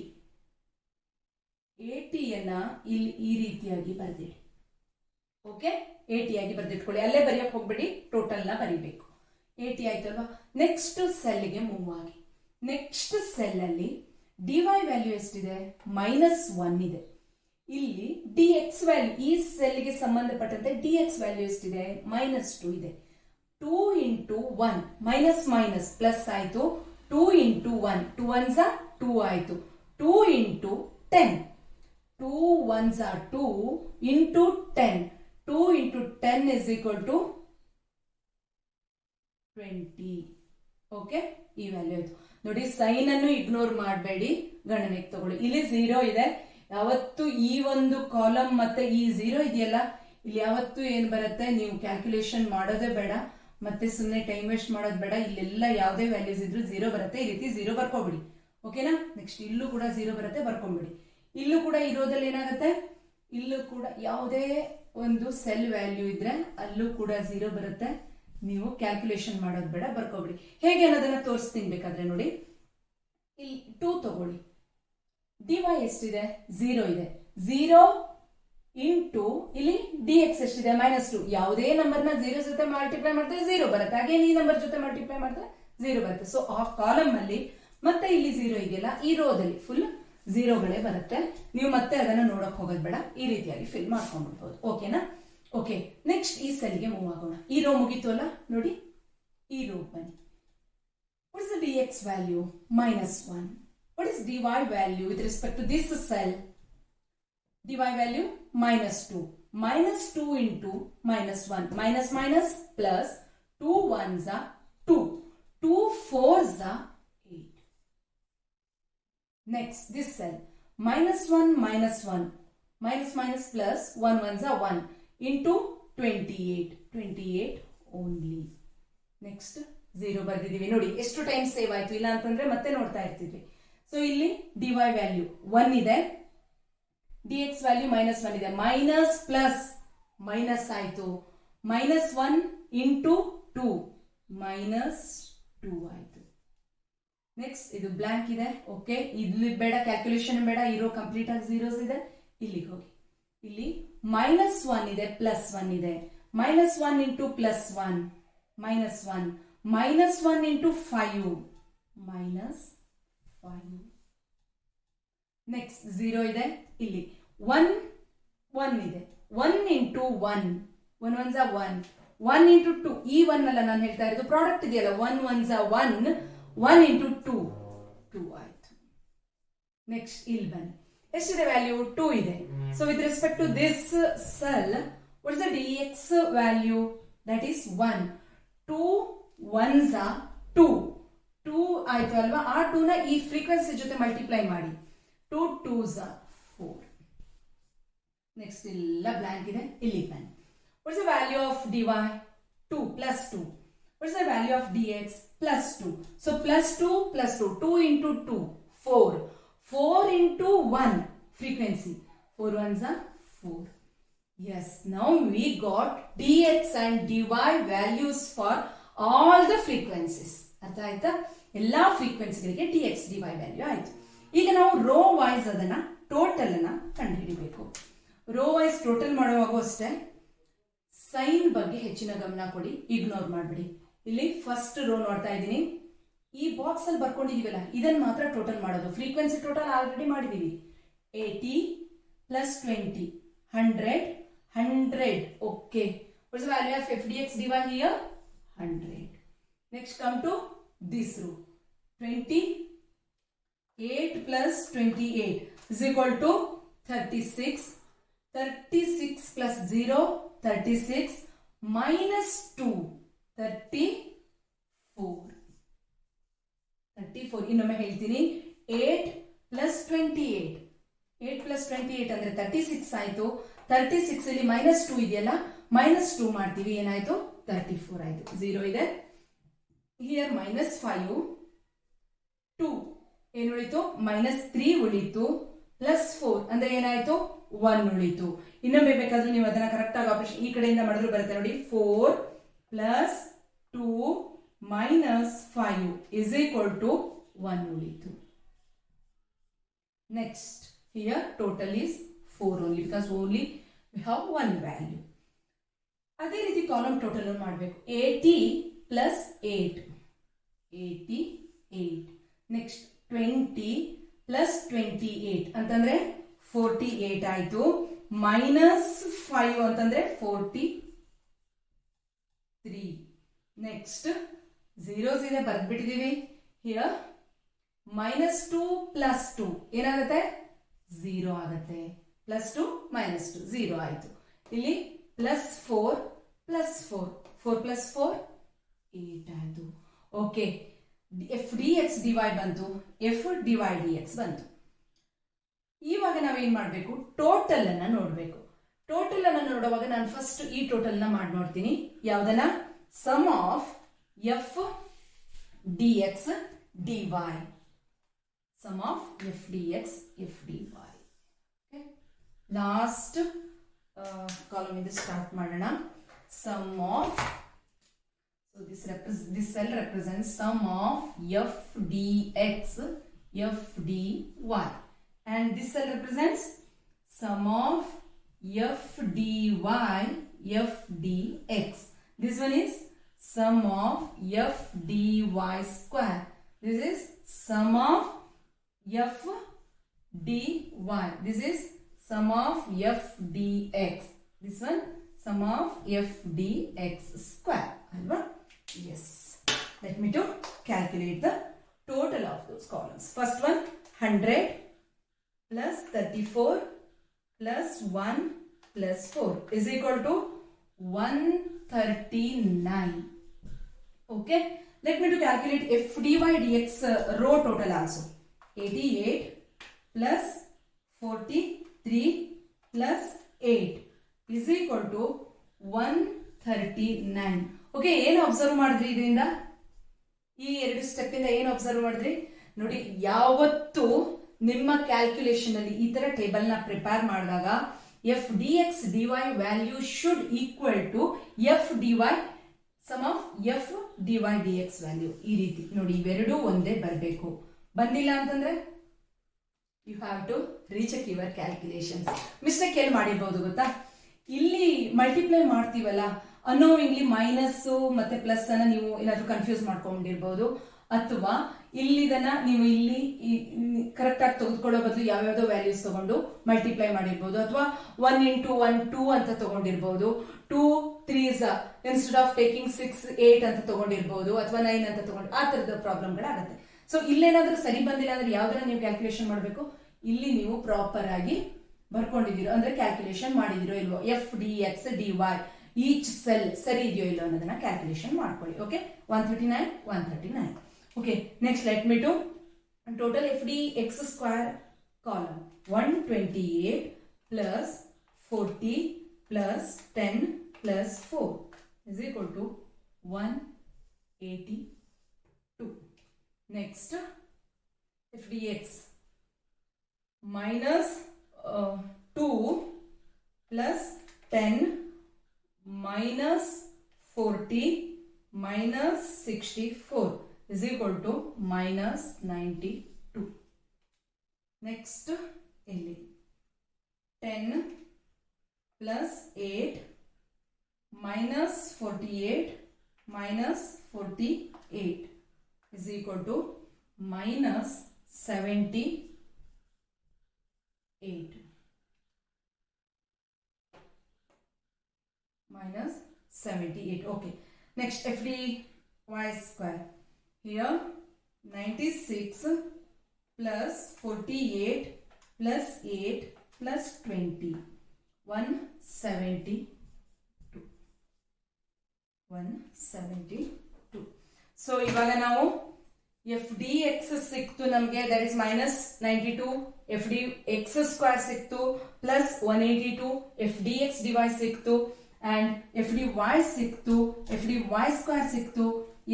80ಯನ್ನ ಇಲ್ಲಿ ಈ ರೀತಿಯಾಗಿ ಬರೆದಿಡಿ. ಓಕೆ, 80 ಆಗಿ ಬರೆದಿಟ್ಕೊಳ್ಳಿ. ಅಲ್ಲೇ ಬರೆಯಕ್ಕೆ ಹೋಗ್ಬೇಡಿ, ಟೋಟಲ್ ನ ಬರೀಬೇಕು. 80 ಆಯ್ತು ಅಲ್ವಾ? ನೆಕ್ಸ್ಟ್ ಸೆಲ್ಗೆ ಮೂವ್ ಆಗಿ. ನೆಕ್ಸ್ಟ್ ಸೆಲ್ ಅಲ್ಲಿ dy ವ್ಯಾಲ್ಯೂ ಎಷ್ಟಿದೆ? -1 ಇದೆ. ಇಲ್ಲಿ dx ವ್ಯಾಲ್ಯೂ, ಈ ಸೆಲ್ಗೆ ಸಂಬಂಧಪಟ್ಟಂತೆ dx ವ್ಯಾಲ್ಯೂ ಎಷ್ಟಿದೆ? -2 ಇದೆ. 2 ಇಂಟು 1 ಮೈನಸ್ ಪ್ಲಸ್ ಆಯ್ತು. 2 ಇಂಟು 1 2 1s 2 ಆಯ್ತು. 2 into 10 2 1s 2 into 10 2 into 10 is equal to 20. Okay, ಈ ವ್ಯಾಲ್ಯೂ ಆಯ್ತು ನೋಡಿ. ಸೈನ್ ಅನ್ನು ಇಗ್ನೋರ್ ಮಾಡಬೇಡಿ, ಗಣನೆಗೆ ತಗೊಳ್ಳಿ. ಇಲ್ಲಿ 0 ಇದೆ. ಯಾವತ್ತು ಈ ಒಂದು ಕಾಲಮ್ ಮತ್ತೆ ಈ 0 ಇದೆಯಲ್ಲ, ಇಲ್ಲಿ ಯಾವತ್ತು ಏನ್ ಬರುತ್ತೆ, ನೀವು ಕ್ಯಾಲ್ಕುಲೇಷನ್ ಮಾಡೋದೇ ಬೇಡ, ಮತ್ತೆ ಸುಮ್ಮನೆ ಟೈಮ್ ವೇಸ್ಟ್ ಮಾಡೋದು ಬೇಡ. ಇಲ್ಲೆಲ್ಲ ಯಾವುದೇ ವ್ಯಾಲ್ಯೂಸ್ ಇದ್ರು 0 ಬರುತ್ತೆ. ಈ ರೀತಿ 0 ಬರ್ಕೊಬಿಡಿ. ಓಕೆನಾ? ನೆಕ್ಸ್ಟ್ ಇಲ್ಲೂ ಕೂಡ 0 ಬರುತ್ತೆ, ಬರ್ಕೊಂಬಿಡಿ. ಇಲ್ಲೂ ಕೂಡ ಇರೋದ್ರಲ್ಲಿ ಏನಾಗುತ್ತೆ, ಇಲ್ಲೂ ಕೂಡ ಯಾವುದೇ ಒಂದು ಸೆಲ್ ವ್ಯಾಲ್ಯೂ ಇದ್ರೆ ಅಲ್ಲೂ ಕೂಡ 0 ಬರುತ್ತೆ. ನೀವು ಕ್ಯಾಲ್ಕುಲೇಷನ್ ಮಾಡೋದು ಬೇಡ, ಬರ್ಕೊಬಿಡಿ. ಹೇಗೆ ಅನ್ನೋದನ್ನ ತೋರಿಸ್ತೀನಿ ಬೇಕಾದ್ರೆ ನೋಡಿ. ಇಲ್ಲಿ 2 ತಗೊಳ್ಳಿ. dy ಎಷ್ಟಿದೆ? 0 ಇದೆ. 0 ಇಂಟು ಇಲ್ಲಿ dx ಎಷ್ಟಿದೆ? -2. ಯಾವುದೇ ನಂಬರ್ ನ 0 ಜೊತೆ ಮಲ್ಟಿಪ್ಲೈ ಮಾಡಿದ್ರೆ 0 ಬರುತ್ತೆ. ಹಾಗೆ ಈ ನಂಬರ್ ಜೊತೆ ಮಲ್ಟಿಪ್ಲೈ ಮಾಡಿದ್ರೆ 0 ಬರುತ್ತೆ. ಸೊ ಆ ಕಾಲಮ್ ಅಲ್ಲಿ ಮತ್ತೆ ಇಲ್ಲಿ 0 ಇದೆಯಲ್ಲ, ಈ ರೋದಲ್ಲಿ ಫುಲ್ 0ಗಳೇ ಬರುತ್ತೆ. ನೀವು ಮತ್ತೆ ಅದನ್ನ ನೋಡಕ್ ಹೋಗೋದು ಬೇಡ, ಈ ರೀತಿಯಾಗಿ ಫಿಲ್ ಮಾಡ್ಕೊಂಡ್ಬಿಡ್ಬೋದು. ಓಕೆನಾ? ಓಕೆ, ನೆಕ್ಸ್ಟ್ ಈ ಸೆಲ್ಗೆ ಮೂವ್ ಆಗೋಣ. ಈ ರೋ ಮುಗೀತು ಅಲ್ಲ ನೋಡಿ, ಈ ರೋ ಬನ್ನಿ. What is the dx value? -1. What is dy value with respect to this cell? dy value -2. -2 into -1 minus plus 2 1s 2 2 4s 8. Next, this cell, -1 minus plus 1 1s 1 into 28 only. Next 0 ಬರ್ದಿದ್ದೀವಿ ನೋಡಿ. ಎಷ್ಟು time save ಆಯ್ತು, ಇಲ್ಲ ಅಂತಂದ್ರೆ ಮತ್ತೆ ನೋಡ್ತಾ ಇರ್ತಿದ್ವಿ. So ಇಲ್ಲಿ dy value 1 ಇದೆ, dx ವ್ಯಾಲ್ಯೂ -1 ಇದೆ. ಮೈನಸ್ ಪ್ಲಸ್ ಮೈನಸ್ ಆಯ್ತು. -1 ಇಂಟು 2 -2 ಆಯ್ತು. ನೆಕ್ಸ್ಟ್ ಇದು ಬ್ಲಾಂಕ್ ಇದೆ. ಓಕೆ, ಇಲ್ಲಿ ಬೇಡ, ಕ್ಯಾಲ್ಕುಲೇಷನ್ ಬೇಡ, ಇರೋ ಕಂಪ್ಲೀಟ್ ಆಗಿ 0s ಇದೆ. ಇಲ್ಲಿಗೆ ಹೋಗಿ. ಇಲ್ಲಿ -1 ಇದೆ, +1 ಇದೆ. -1 ಇಂಟು +1 -1 -1 ಇಂಟು 5 -5. ನೆಕ್ಸ್ಟ್ 0 ಇದೆ. ಇಲ್ಲಿ 1 ಇದೆ. 1 ಇಂಟು 1 1 1s 1 1 ಇಂಟು 2. ಈ 1 ಅಲ್ಲ ನಾನು ಹೇಳ್ತಾ ಇರೋದು, ಪ್ರಾಡಕ್ಟ್ ಇದೆಯಲ್ಲ, 1 1s 1 ಇಂಟು 2 ಆಯ್ತು. ನೆಕ್ಸ್ಟ್ ಇಲ್ಲಿ ಬನ್ನಿ. ಎಷ್ಟಿದೆ ವ್ಯಾಲ್ಯೂ? 2 ಇದೆ. So with respect to this cell, what is the dx value? That is 1. 2 1s 2 ಆಯ್ತು ಅಲ್ವಾ? ಆ 2 ನ ಈ ಫ್ರೀಕ್ವೆನ್ಸಿ ಜೊತೆ ಮಲ್ಟಿಪ್ಲೈ ಮಾಡಿ. 2 2s 4. ನೆಕ್ಸ್ಟ್ ಎಲ್ಲ ಬ್ಲಾಂಕ್ ಇದೆ. ಇಲ್ಲಿ ಬನ್ನಿ. What is the value of dy? 2 plus 2. What is the value of dx? +2. So +2 +2. 2 into 2 4. 4 into 1 frequency. 4 1s 4. Yes, now we got dx and dy values for all the frequencies. ಅರ್ಥ ಆಯ್ತಾ? ಎಲ್ಲಾ ಫ್ರೀಕ್ವೆನ್ಸಿಗಳಿಗೆ dx dy value ಆಯ್ತು. ಈಗ ನಾವು rho wise ಅದನ್ನ total ಅನ್ನ ಕಂಡುಹಿಡಿಬೇಕು. Rho wise total ಮಾಡುವಾಗ ಅಷ್ಟೇ ಸೈನ್ ಬಗ್ಗೆ ಹೆಚ್ಚಿನ ಗಮನ ಕೊಡಿ, ಇಗ್ನೋರ್ ಮಾಡಬೇಡಿ. ಇಲ್ಲಿ ಫಸ್ಟ್ ರೋ ನೋಡ್ತಾ ಇದ್ದೀನಿ. ಈ ಬಾಕ್ಸ್ ಅಲ್ಲಿ ಬರ್ಕೊಂಡಿದೀವಲ್ಲ, ಇದನ್ನ ಮಾತ್ರ ಟೋಟಲ್ ಮಾಡೋದು. ಫ್ರೀಕ್ವೆನ್ಸಿ ಟೋಟಲ್ ಆಲ್ರೆಡಿ ಮಾಡಿದೀವಿ. 80 plus 20 100. Okay, what's the value of f dx dy here? 100. Next come to this row. 28 plus 28 is equal to 36. 36 plus 0 36 minus 2 34. ಇನ್ನೊಮ್ಮೆ ಹೇಳ್ತೀನಿ. 8 plus 28. 8 plus 28 ಅಂದ್ರೆ 36 ಆಯ್ತು. 36 ಇಲ್ಲಿ -2 ಇದೆಯಲ್ಲ, -2 ಮಾಡ್ತೀವಿ, ಏನಾಯ್ತು 34 ಆಯ್ತು. 0 ಇದೆ. ಹಿಯರ್ -5, 2 ಏನು ಉಳಿತು, -3 ಉಳಿತು, +4 ಅಂದ್ರೆ ಏನಾಯ್ತು 1 ಉಳಿತು. ಇನ್ನೊಮ್ಮೆ ಬೇಕಾದ್ರೂ ನೀವು ಅದನ್ನ ಕರೆಕ್ಟ್ ಆಗಿ ಆಪರೇಷನ್ ಈ ಕಡೆಯಿಂದ ಮಾಡಿದ್ರು ಬರುತ್ತೆ ನೋಡಿ. 4 + 2 - 5 = 1 ಉಳಿತು. Next, here total is 4 only because only we have one value. ಅದೇ ರೀತಿ ಕಾಲಮ್ ಟೋಟಲ್ ಮಾಡಬೇಕು. 80 + 8, 88. ನೆಕ್ಸ್ಟ್ 20 + 28 ಅಂತಂದ್ರೆ 48 ಆಯ್ತು. -5 ಅಂತಂದ್ರೆ 43. ನೆಕ್ಸ್ಟ್ zeros ಇದೆ ಬರ್ದ್ಬಿಟ್ಟಿದೀವಿ. ಹಿಯರ್ -2 + 2 ಏನಾಗುತ್ತೆ 0 ಆಗುತ್ತೆ. +2 -2 0 ಆಯ್ತು. ಇಲ್ಲಿ +4 + 4, 4 + 4 8 ಆಯ್ತು. ಓಕೆ, f dx dy ಬಂತು, f dy dx ಬಂತು. ಇವಾಗ ನಾವೇನ್ ಮಾಡಬೇಕು, ಟೋಟಲ್ ಅನ್ನ ನೋಡಬೇಕು. ಟೋಟಲ್ ಅನ್ನ ನೋಡುವಾಗ ನಾನು ಫಸ್ಟ್ ಈ ಟೋಟಲ್ ನ ಮಾಡಿ ನೋಡ್ತೀನಿ. ಯಾವ್ದನ್ನ, sum of f dx dy, sum of f dx f dy. Okay, last column ಇಂದ ಸ್ಟಾರ್ಟ್ ಮಾಡೋಣ. sum of, so this cell represents sum of f dx f dy, and this cell represents sum of f dy f dx. This one is sum of f dy square. This is sum of f dy. This is sum of f dx. This one sum of f dx square. Alva? Yes. Let me to calculate the total of those columns. First one, 100 plus 34 plus 1 plus 4 is equal to 139. Okay. Let me to calculate f dy dx row total also. 88 plus 43 plus 8 is equal to 139. Okay, ಏನು observe ಮಾಡಿದ್ರಿ ಇದರಿಂದ? ಈ ಎರಡು step ಇಂದ ಏನು observe ಮಾಡಿದ್ರಿ ನೋಡಿ. ಯಾವತ್ತು ನಿಮ್ಮ ಕ್ಯಾಲ್ಕುಲೇಷನ್ ಅಲ್ಲಿ ಈ ತರ ಟೇಬಲ್ ನ ಪ್ರಿಪೇರ್ ಮಾಡಿದಾಗ F D X D Y value should equal to F D Y sum of F D Y D X value. ಈ ರೀತಿ ನೋಡಿ, ಇವೆರಡೂ ಒಂದೇ ಬರಬೇಕು. ಬಂದಿಲ್ಲ ಅಂತಂದ್ರೆ you have to recheck your calculations. Mistake ಎಲ್ಲಿ ಮಾಡಿರ್ಬೋದು ಗೊತ್ತಾ, ಇಲ್ಲಿ ಮಲ್ಟಿಪ್ಲೈ ಮಾಡ್ತೀವಲ್ಲ ಅನ್ನೋವಿಂಗ್ಲಿ ಮೈನಸ್ ಮತ್ತೆ ಪ್ಲಸ್ ಅನ್ನ ನೀವು ಏನಾದ್ರೂ ಕನ್ಫ್ಯೂಸ್ ಮಾಡ್ಕೊಂಡಿರ್ಬೋದು. ಅಥವಾ ಇಲ್ಲಿದನ್ನ ನೀವು ಇಲ್ಲಿ ಕರೆಕ್ಟ್ ಆಗಿ ತೆಗೆದುಕೊಳ್ಳೋ ಬದಲು ಯಾವ್ಯಾವ್ದೋ ವ್ಯಾಲ್ಯೂಸ್ ತಗೊಂಡು ಮಲ್ಟಿಪ್ಲೈ ಮಾಡಿರ್ಬೋದು. ಅಥವಾ 1 × 1 2 ಅಂತ ತಗೊಂಡಿರ್ಬೋದು. 2 3s ಇನ್ಸ್ಟೆಡ್ ಆಫ್ ಟೇಕಿಂಗ್ 6 8 ಅಂತ ತಗೊಂಡಿರ್ಬೋದು. ಅಥವಾ 9 ಅಂತ ತಗೊಂಡು ಆ ತರದ ಪ್ರಾಬ್ಲಮ್ಗಳಾಗುತ್ತೆ. ಸೊ ಇಲ್ಲೇನಾದ್ರೂ ಸರಿ ಬಂದಿಲ್ಲ ಅಂದ್ರೆ ಯಾವ್ದನ್ನ ನೀವು ಕ್ಯಾಲ್ಕುಲೇಷನ್ ಮಾಡಬೇಕು, ಇಲ್ಲಿ ನೀವು ಪ್ರಾಪರ್ ಆಗಿ ಬರ್ಕೊಂಡಿದ್ದೀರೋ ಅಂದ್ರೆ ಕ್ಯಾಲ್ಕುಲೇಷನ್ ಮಾಡಿದಿರೋ ಇಲ್ವೋ, F D X D Y each cell ಸರಿ ಇದೆಯೋ ಇಲ್ಲೋ ಅನ್ನೋದನ್ನ ಕ್ಯಾಲ್ಕುಲೇಷನ್ ಮಾಡ್ಕೊಳ್ಳಿ. Okay, 139 139. Okay, next let me to total F D X square column 128 plus 40 plus 10 plus 4 is equal to 182. Next, f dx minus 2 plus 10 minus 40 minus 64 is equal to minus 92. Next, 10 plus 8 minus 48 minus 48 is equal to minus 78. Minus 78. Okay. Next, f d y square. Here 96 plus 48 plus 8 plus 20. 172. 172. So, ಇವಾಗ ನಾವು F D X ಸಿಕ್ತು ನಮಗೆ, that is minus 92. F D X square ಸಿಕ್ತು plus 182. F D X D Y ಸಿಕ್ತು and F D Y ಸಿಕ್ತು, F D Y square ಸಿಕ್ತು,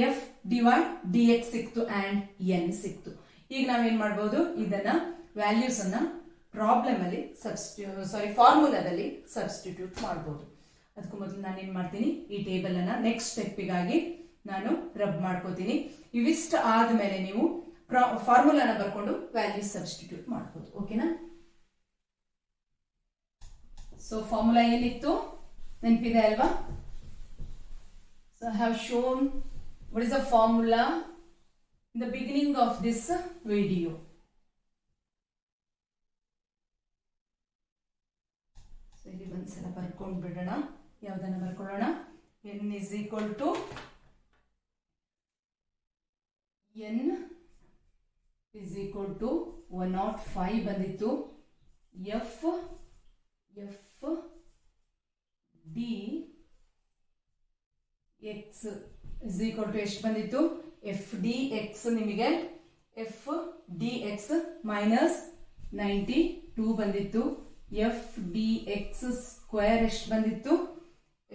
F D Y D X ಸಿಕ್ತು and N ಸಿಕ್ತು. ಈಗ ನಾವೇನ್ ಮಾಡಬಹುದು, ಇದನ್ನ ವ್ಯಾಲ್ಯೂಸ್ ಅನ್ನ ಪ್ರಾಬ್ಲಮ್ ಅಲ್ಲಿ ಫಾರ್ಮುಲಾದಲ್ಲಿ ಸಬ್ಸ್ಟಿಟ್ಯೂಟ್ ಮಾಡಬಹುದು. ಅದಕ್ಕೂ ಮೊದಲು ನಾನು ಏನ್ ಮಾಡ್ತೀನಿ, ಈ ಟೇಬಲ್ ಅನ್ನ ನೆಕ್ಸ್ಟ್ ಸ್ಟೆಪ್ಪಿಗಾಗಿ ನಾನು ರಬ್ ಮಾಡ್ಕೋತೀನಿ. ಇವಿಷ್ಟ ಆದ್ಮೇಲೆ ನೀವು ಫಾರ್ಮುಲಾನ ಬರ್ಕೊಂಡು ವ್ಯಾಲ್ಯೂಸ್ ಸಬ್ಸ್ಟಿಟ್ಯೂಟ್ ಮಾಡ್ಬೋದು. ಓಕೆನಾ? ಸೊ ಫಾರ್ಮುಲಾ ಏನಿತ್ತು ನೆನಪಿದೆ ಅಲ್ವಾ? So I have shown what is the formula in the beginning of this video. So ಇಲ್ಲಿ ಒಂದ್ಸಲ ಬರ್ಕೊಂಡು ಬಿಡೋಣ. ಯಾವುದನ್ನ ಬರ್ಕೊಳ್ಳೋಣ? n is equal to n is equal to 105 ಬಂದಿತ್ತು. f d x is equal to ಎಷ್ಟು ಬಂದಿತ್ತು? ಎಫ್ ಡಿ ಎಕ್ಸ್ ನಿಮಗೆ F D X minus 92 ಬಂದಿತ್ತು. ಎಫ್ ಡಿ ಎಕ್ಸ್ ಸ್ಕ್ವೇರ್ ಎಷ್ಟು ಬಂದಿತ್ತು?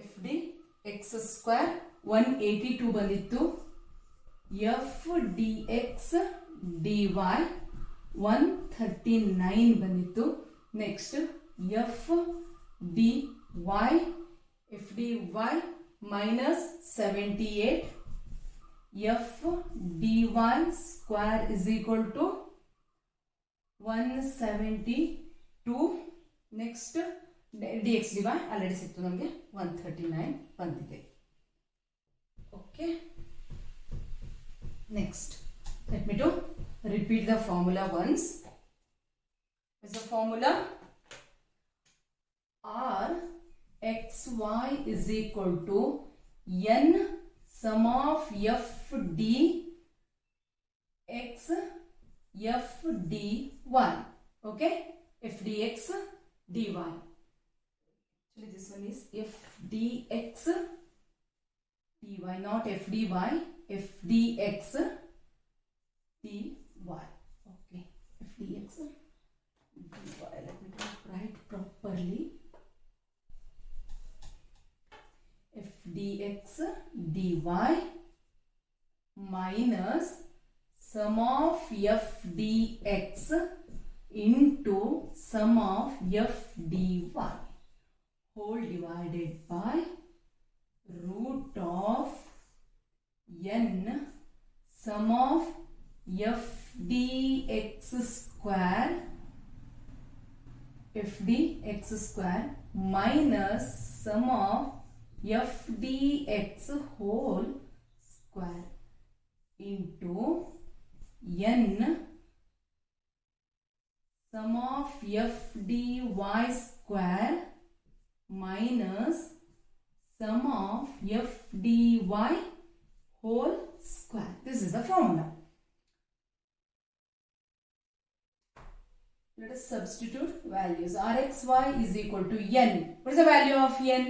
ಎಫ್ ಡಿ ಎಕ್ಸ್ ಸ್ಕ್ವೇರ್ 182 ಬಂದಿತ್ತು. F D X D Y 139 ಬಂದಿತ್ತು. Next F D Y minus 78. F dy square is equal to 172. Next dx dy already ಸಿಕ್ತು ನಮಗೆ 139 ಬಂದಿದೆ. Okay. Next, let me to repeat the formula once. Is the formula R xy is equal to n sum of f d x f d y. Okay, f dx dy. Actually this one is f dx dy, not f dy, f dx dy. Okay, f dx dy. Let me write properly. F dx dy minus sum of f dx into sum of f dy whole divided by root of n sum of f dx square minus sum of f dx whole square into n sum of f dy square minus sum of f dy whole square. This is the formula. Let us substitute values. Rxy is equal to n. What is the value of n?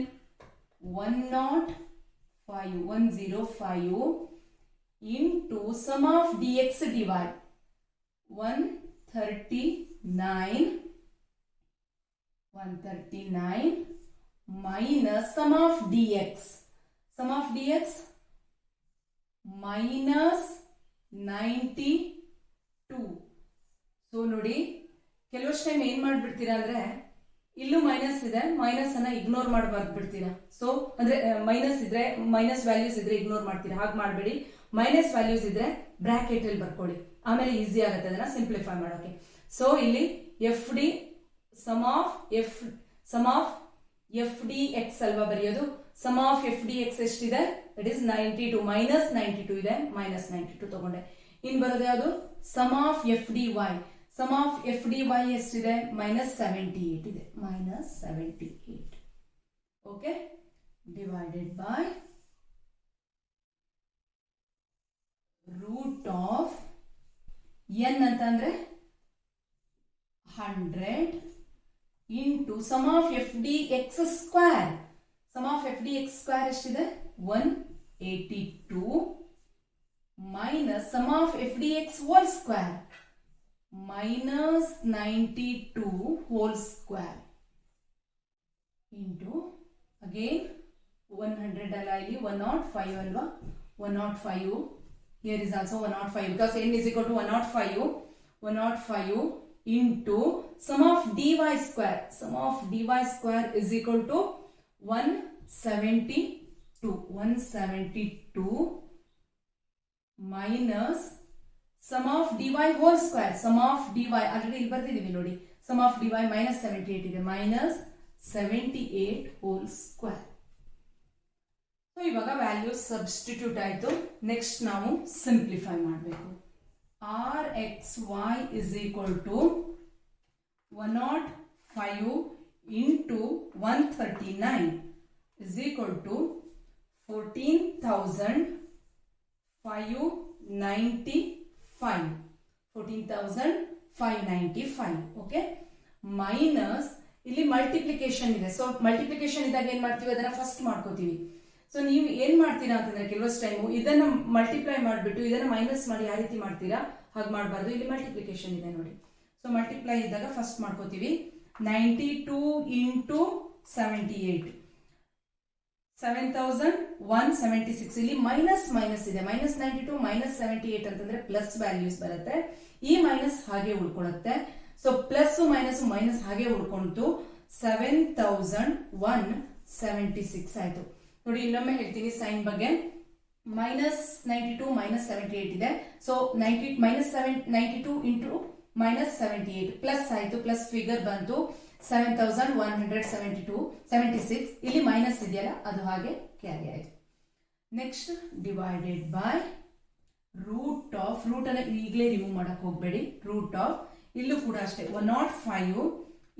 105 into sum of dx dy 139 minus sum of dx minus 92. So ನೋಡಿ, ಕೆಲವಷ್ಟು time ಏನ್ ಮಾಡ್ಬಿಡ್ತೀರಾ ಅಂದ್ರೆ ಇಲ್ಲೂ minus ಇದೆ, minus ಅನ್ನ ignore ಮಾಡಬಾರ್ದು ಬಿಡ್ತೀರಾ. So ಅಂದ್ರೆ ಮೈನಸ್ ಇದ್ರೆ, ಮೈನಸ್ ವ್ಯಾಲ್ಯೂಸ್ ಇದ್ರೆ ಇಗ್ನೋರ್ ಮಾಡ್ತೀರಾ. ಹಾಗೆ ಮಾಡಬೇಡಿ. ಮೈನಸ್ ವ್ಯಾಲ್ಯೂಸ್ ಇದ್ರೆ ಬ್ರಾಕೆಟ್ ಅಲ್ಲಿ ಬರ್ಕೊಳ್ಳಿ, ಆಮೇಲೆ ಈಸಿ ಆಗುತ್ತೆ ಅದನ್ನ ಸಿಂಪ್ಲಿಫೈ ಮಾಡೋಕೆ. ಸೊ ಇಲ್ಲಿ F D sum of F D X ಅಲ್ವಾ ಬರೆಯೋದು. Sum of F D X ಎಷ್ಟಿದೆ? ದಟ್ ಇಸ್ 92 ಮೈನಸ್ 92 ಇದೆ, ಮೈನಸ್ 92 ತಗೊಂಡೆ. ಇನ್ ಬರೋದು ಯಾವುದು? Sum of F D Y. Sum of F D Y ಎಷ್ಟಿದೆ? ಮೈನಸ್ 78 ಇದೆ, minus 78. Okay, divided by root of N ಅಂತ ಅಂದ್ರೆ 100 into sum of F D X square. Sum of F D X square ಎಷ್ಟಿದೆ? 182 minus sum of f dx whole square minus 92 whole square into again 100 ಅಲ್ಲ ಇಲ್ಲಿ 105 ಅಲ್ವಾ 105 here is also 105 because n is equal to 105 into sum of dy square is equal to 172 minus sum of dy whole square sum of dy already ಇಲ್ಲಿ ಬರ್ತಿದೀವಿ ನೋಡಿ sum of dy minus 78 ಇದೆ minus 78 whole square. So ಇವಾಗ value substitute ಆಯ್ತು. Next ನಾವು simplify ಮಾಡಬೇಕು. rxy is equal to 105 into 139 is equal to 14,595 okay minus ಇಲ್ಲಿ multiplication ಇದೆ. So multiplication ಇದ್ದಾಗ ಏನ್ ಮಾಡ್ತೀವಿ ಅದನ್ನ ಫಸ್ಟ್ ಮಾಡ್ಕೋತೀವಿ. ಸೊ ನೀವು ಏನ್ ಮಾಡ್ತೀರಾ ಅಂತಂದ್ರೆ ಕೆಲವಷ್ಟು ಟೈಮು ಇದನ್ನ ಮಲ್ಟಿಪ್ಲೈ ಮಾಡಿಬಿಟ್ಟು ಇದನ್ನ ಮೈನಸ್ ಮಾಡಿ ಯಾವ ರೀತಿ ಮಾಡ್ತೀರಾ ಹಾಗೆ ಮಾಡಬಾರ್ದು. ಇಲ್ಲಿ ಮಲ್ಟಿಪ್ಲಿಕೇಶನ್ ಇದೆ ನೋಡಿ. ಸೊ ಮಲ್ಟಿಪ್ಲೈ ಇದ್ದಾಗ ಫಸ್ಟ್ ಮಾಡ್ಕೋತೀವಿ 92 ಇಂಟು 78 7176 ಇಲ್ಲಿ ಮೈನಸ್ ಇದೆ ಮೈನಸ್ 92 ಮೈನಸ್ 78 ಅಂತಂದ್ರೆ ಪ್ಲಸ್ ವ್ಯಾಲ್ಯೂಸ್ ಬರುತ್ತೆ. ಈ ಮೈನಸ್ ಹಾಗೆ ಉಳ್ಕೊಳ್ಳುತ್ತೆ. ಸೊ ಪ್ಲಸ್ ಮೈನಸ್ ಹಾಗೆ ಉಳ್ಕೊಂತು 7176 ಆಯ್ತು ನೋಡಿ. ಇನ್ನೊಮ್ಮೆ ಹೇಳ್ತೀನಿ ಸೈನ್ ಬಗ್ಗೆ. ಮೈನಸ್ 92 ಮೈನಸ್ 78 ಇದೆ. So minus 92 into minus 78 plus ಆಯ್ತು. ಪ್ಲಸ್ ಫಿಗರ್ ಬಂತು 7176. ಇಲ್ಲಿ ಮೈನಸ್ ಇದೆಯಲ್ಲ ಅದು ಹಾಗೆ ಕ್ಯಾರಿ ಆಯ್ತು. ನೆಕ್ಸ್ಟ್ ಡಿವೈಡೆಡ್ ಬೈ ರೂಟ್ ಅನ್ನ ಈಗಲೇ ರಿಮೂವ್ ಮಾಡಕ್ ಹೋಗ್ಬೇಡಿ. ರೂಟ್ ಆಫ್ ಇಲ್ಲೂ ಕೂಡ ಅಷ್ಟೇ 105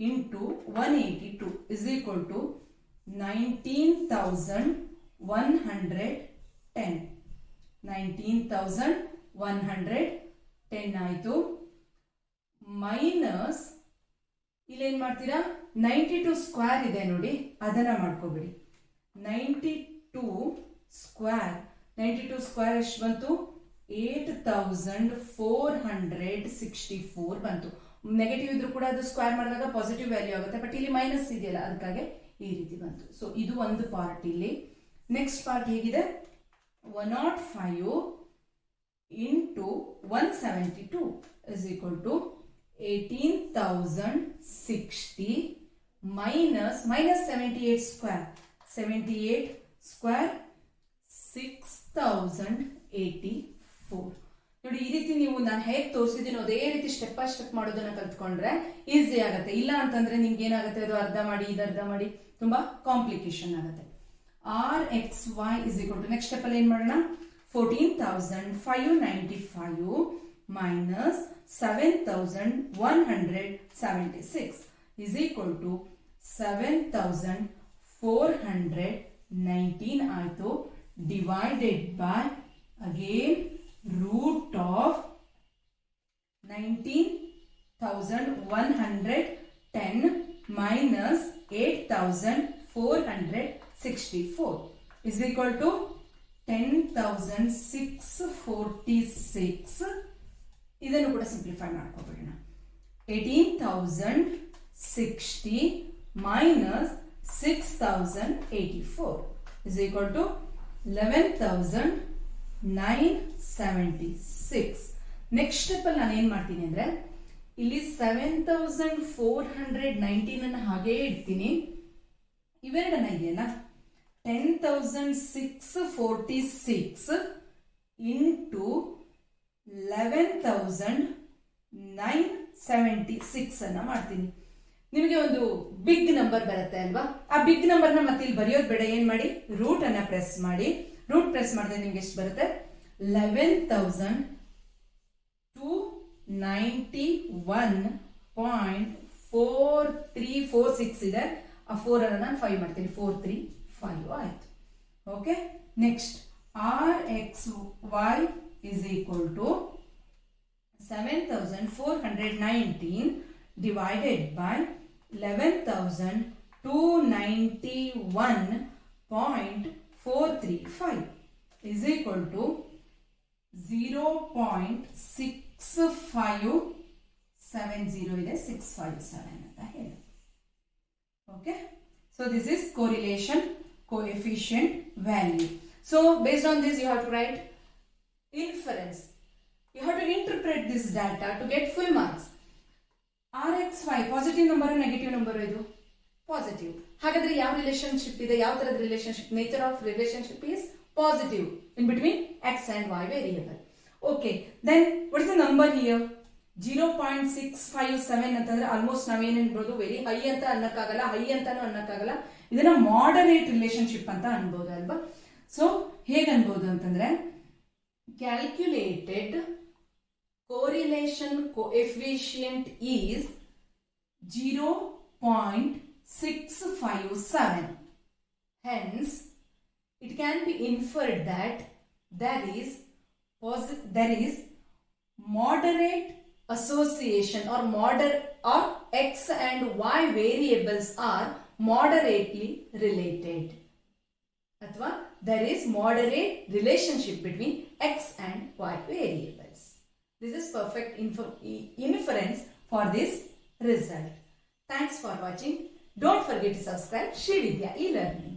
ಇಂಟು 182 ಇಸ್ ಈಕ್ವಲ್ ಟು 19,110 ಆಯ್ತು. ಮೈನಸ್ ಇಲ್ಲೇನ್ ಮಾಡ್ತೀರಾ 92 ಸ್ಕ್ವೇರ್ ಇದೆ ನೋಡಿ ಅದನ್ನ ಮಾಡ್ಕೋಬಿಡಿ. 92 ಸ್ಕ್ವೇರ್ ಎಷ್ಟು ಬಂತು 8464 ಬಂತು. ನೆಗೆಟಿವ್ ಇದ್ರೂ ಕೂಡ ಅದು ಸ್ಕ್ವೇರ್ ಮಾಡಿದಾಗ ಪಾಸಿಟಿವ್ ವ್ಯಾಲ್ಯೂ ಆಗುತ್ತೆ. ಬಟ್ ಇಲ್ಲಿ ಮೈನಸ್ ಇದೆಯಲ್ಲ ಅದಕ್ಕಾಗಿ ಈ ರೀತಿ ಬಂತು. ಸೊ ಇದು ಒಂದು ಪಾರ್ಟ್. ಇಲ್ಲಿ ನೆಕ್ಸ್ಟ್ ಪಾರ್ಟ್ ಹೇಗಿದೆ 105 into 172 is equal to 18,060 minus 78 square 6,084 ನೋಡಿ. ಈ ರೀತಿ ನೀವು ನಾನು ಹೇಗೆ ತೋರಿಸಿದೀನೋ ಅದೇ ರೀತಿ ಸ್ಟೆಪ್ ಬೈ ಸ್ಟೆಪ್ ಮಾಡೋದನ್ನ ಕಲ್ತ್ಕೊಂಡ್ರೆ ಈಸಿ ಆಗುತ್ತೆ. ಇಲ್ಲ ಅಂತಂದ್ರೆ ನಿಮ್ಗೆ ಏನಾಗುತ್ತೆ ಅದು ಅರ್ಧ ಮಾಡಿ ಇದು ಅರ್ಧ ಮಾಡಿ ತುಂಬಾ ಕಾಂಪ್ಲಿಕೇಶನ್ ಆಗುತ್ತೆ. rxy is equal to next step ಅಲ್ಲಿ ಏನ್ ಮಾಡೋಣ 14,595 minus 7,176 is equal to 7,419 ಆಯ್ತು. Divided by again root of 19,110 minus 8,464 is equal to 10,646. ಇದನ್ನು ಕೂಡ ಸಿಂಪ್ಲಿಫೈ ಮಾಡ್ಕೋಬಿಡೋಣ. 18,060 minus 6,084 is equal to 11,976. Next step ಅಲ್ಲಿ ನಾನು ಏನ್ ಮಾಡ್ತೀನಿ ಅಂದ್ರೆ ಇಲ್ಲಿ 7,419 ಅನ್ನ ಹಾಗೆ ಇಡ್ತೀನಿ. ಇವೆರಡನ್ನ ಇದೆಯಲ್ಲ 10,646 ಇಂಟು 11,976 ಅನ್ನ ಮಾಡ್ತೀನಿ. ನಿಮಗೆ ಒಂದು ಬಿಗ್ ನಂಬರ್ ಬರುತ್ತೆ ಅಲ್ವಾ, ಆ ಬಿಗ್ ನಂಬರ್ನ ಮತ್ತೆ ಇಲ್ಲಿ ಬರೆಯೋದು ಬೇಡ. ಏನ್ ಮಾಡಿ ರೂಟ್ ಅನ್ನ ಪ್ರೆಸ್ ಮಾಡಿ. ರೂಟ್ ಪ್ರೆಸ್ ಮಾಡಿದ್ರೆ ನಿಮ್ಗೆ ಎಷ್ಟು ಬರುತ್ತೆ 11,291.4346 ಇದೆ. ಆ 4 ಅನ್ನ ನಾನು 5 ಮಾಡ್ತೀನಿ 435 ಆಯ್ತು. Okay next rxy is equal to 7,419 divided by 11,291.435 is equal to 0.6570 ಇದೆ 657 ಅಂತ ಹೇಳಿ. Okay, so this is correlation coefficient value. So based on this you have to write inference. You have to interpret this data to get full marks. RX5 positive number negative number ಇದು positive. ಹಾಗಾದ್ರೆ ಯಾವ relationship ಇದೆ, ಯಾವ ತರದ relationship? Nature of relationship is positive in between x and y variable. Okay, then what is the number here? 0.657 ಅಂತಂದ್ರೆ almost ನಾವೇನ್ ಅನ್ಬೋದು, very high ಅಂತ ಅನ್ನಕ್ಕಾಗಲ್ಲ, ಹೈ ಅಂತಾನು ಅನ್ನಕ್ಕಾಗಲ್ಲ, ಇದನ್ನ ಮಾಡರೇಟ್ ರಿಲೇಶನ್ಶಿಪ್ ಅಂತ ಅನ್ಬೋದು ಅಲ್ವಾ. ಸೊ ಹೇಗೆ ಅನ್ಬೋದು ಅಂತಂದ್ರೆ, ಕ್ಯಾಲ್ಕ್ಯುಲೇಟೆಡ್ correlation coefficient is 0.657. Hence, it can be inferred that there is moderate association or x and y variables are moderately related. Athwa there is moderate relationship between x and y variables. This is perfect inference for this result. Thanks for watching. Don't forget to subscribe Sri Vidya e-Learning.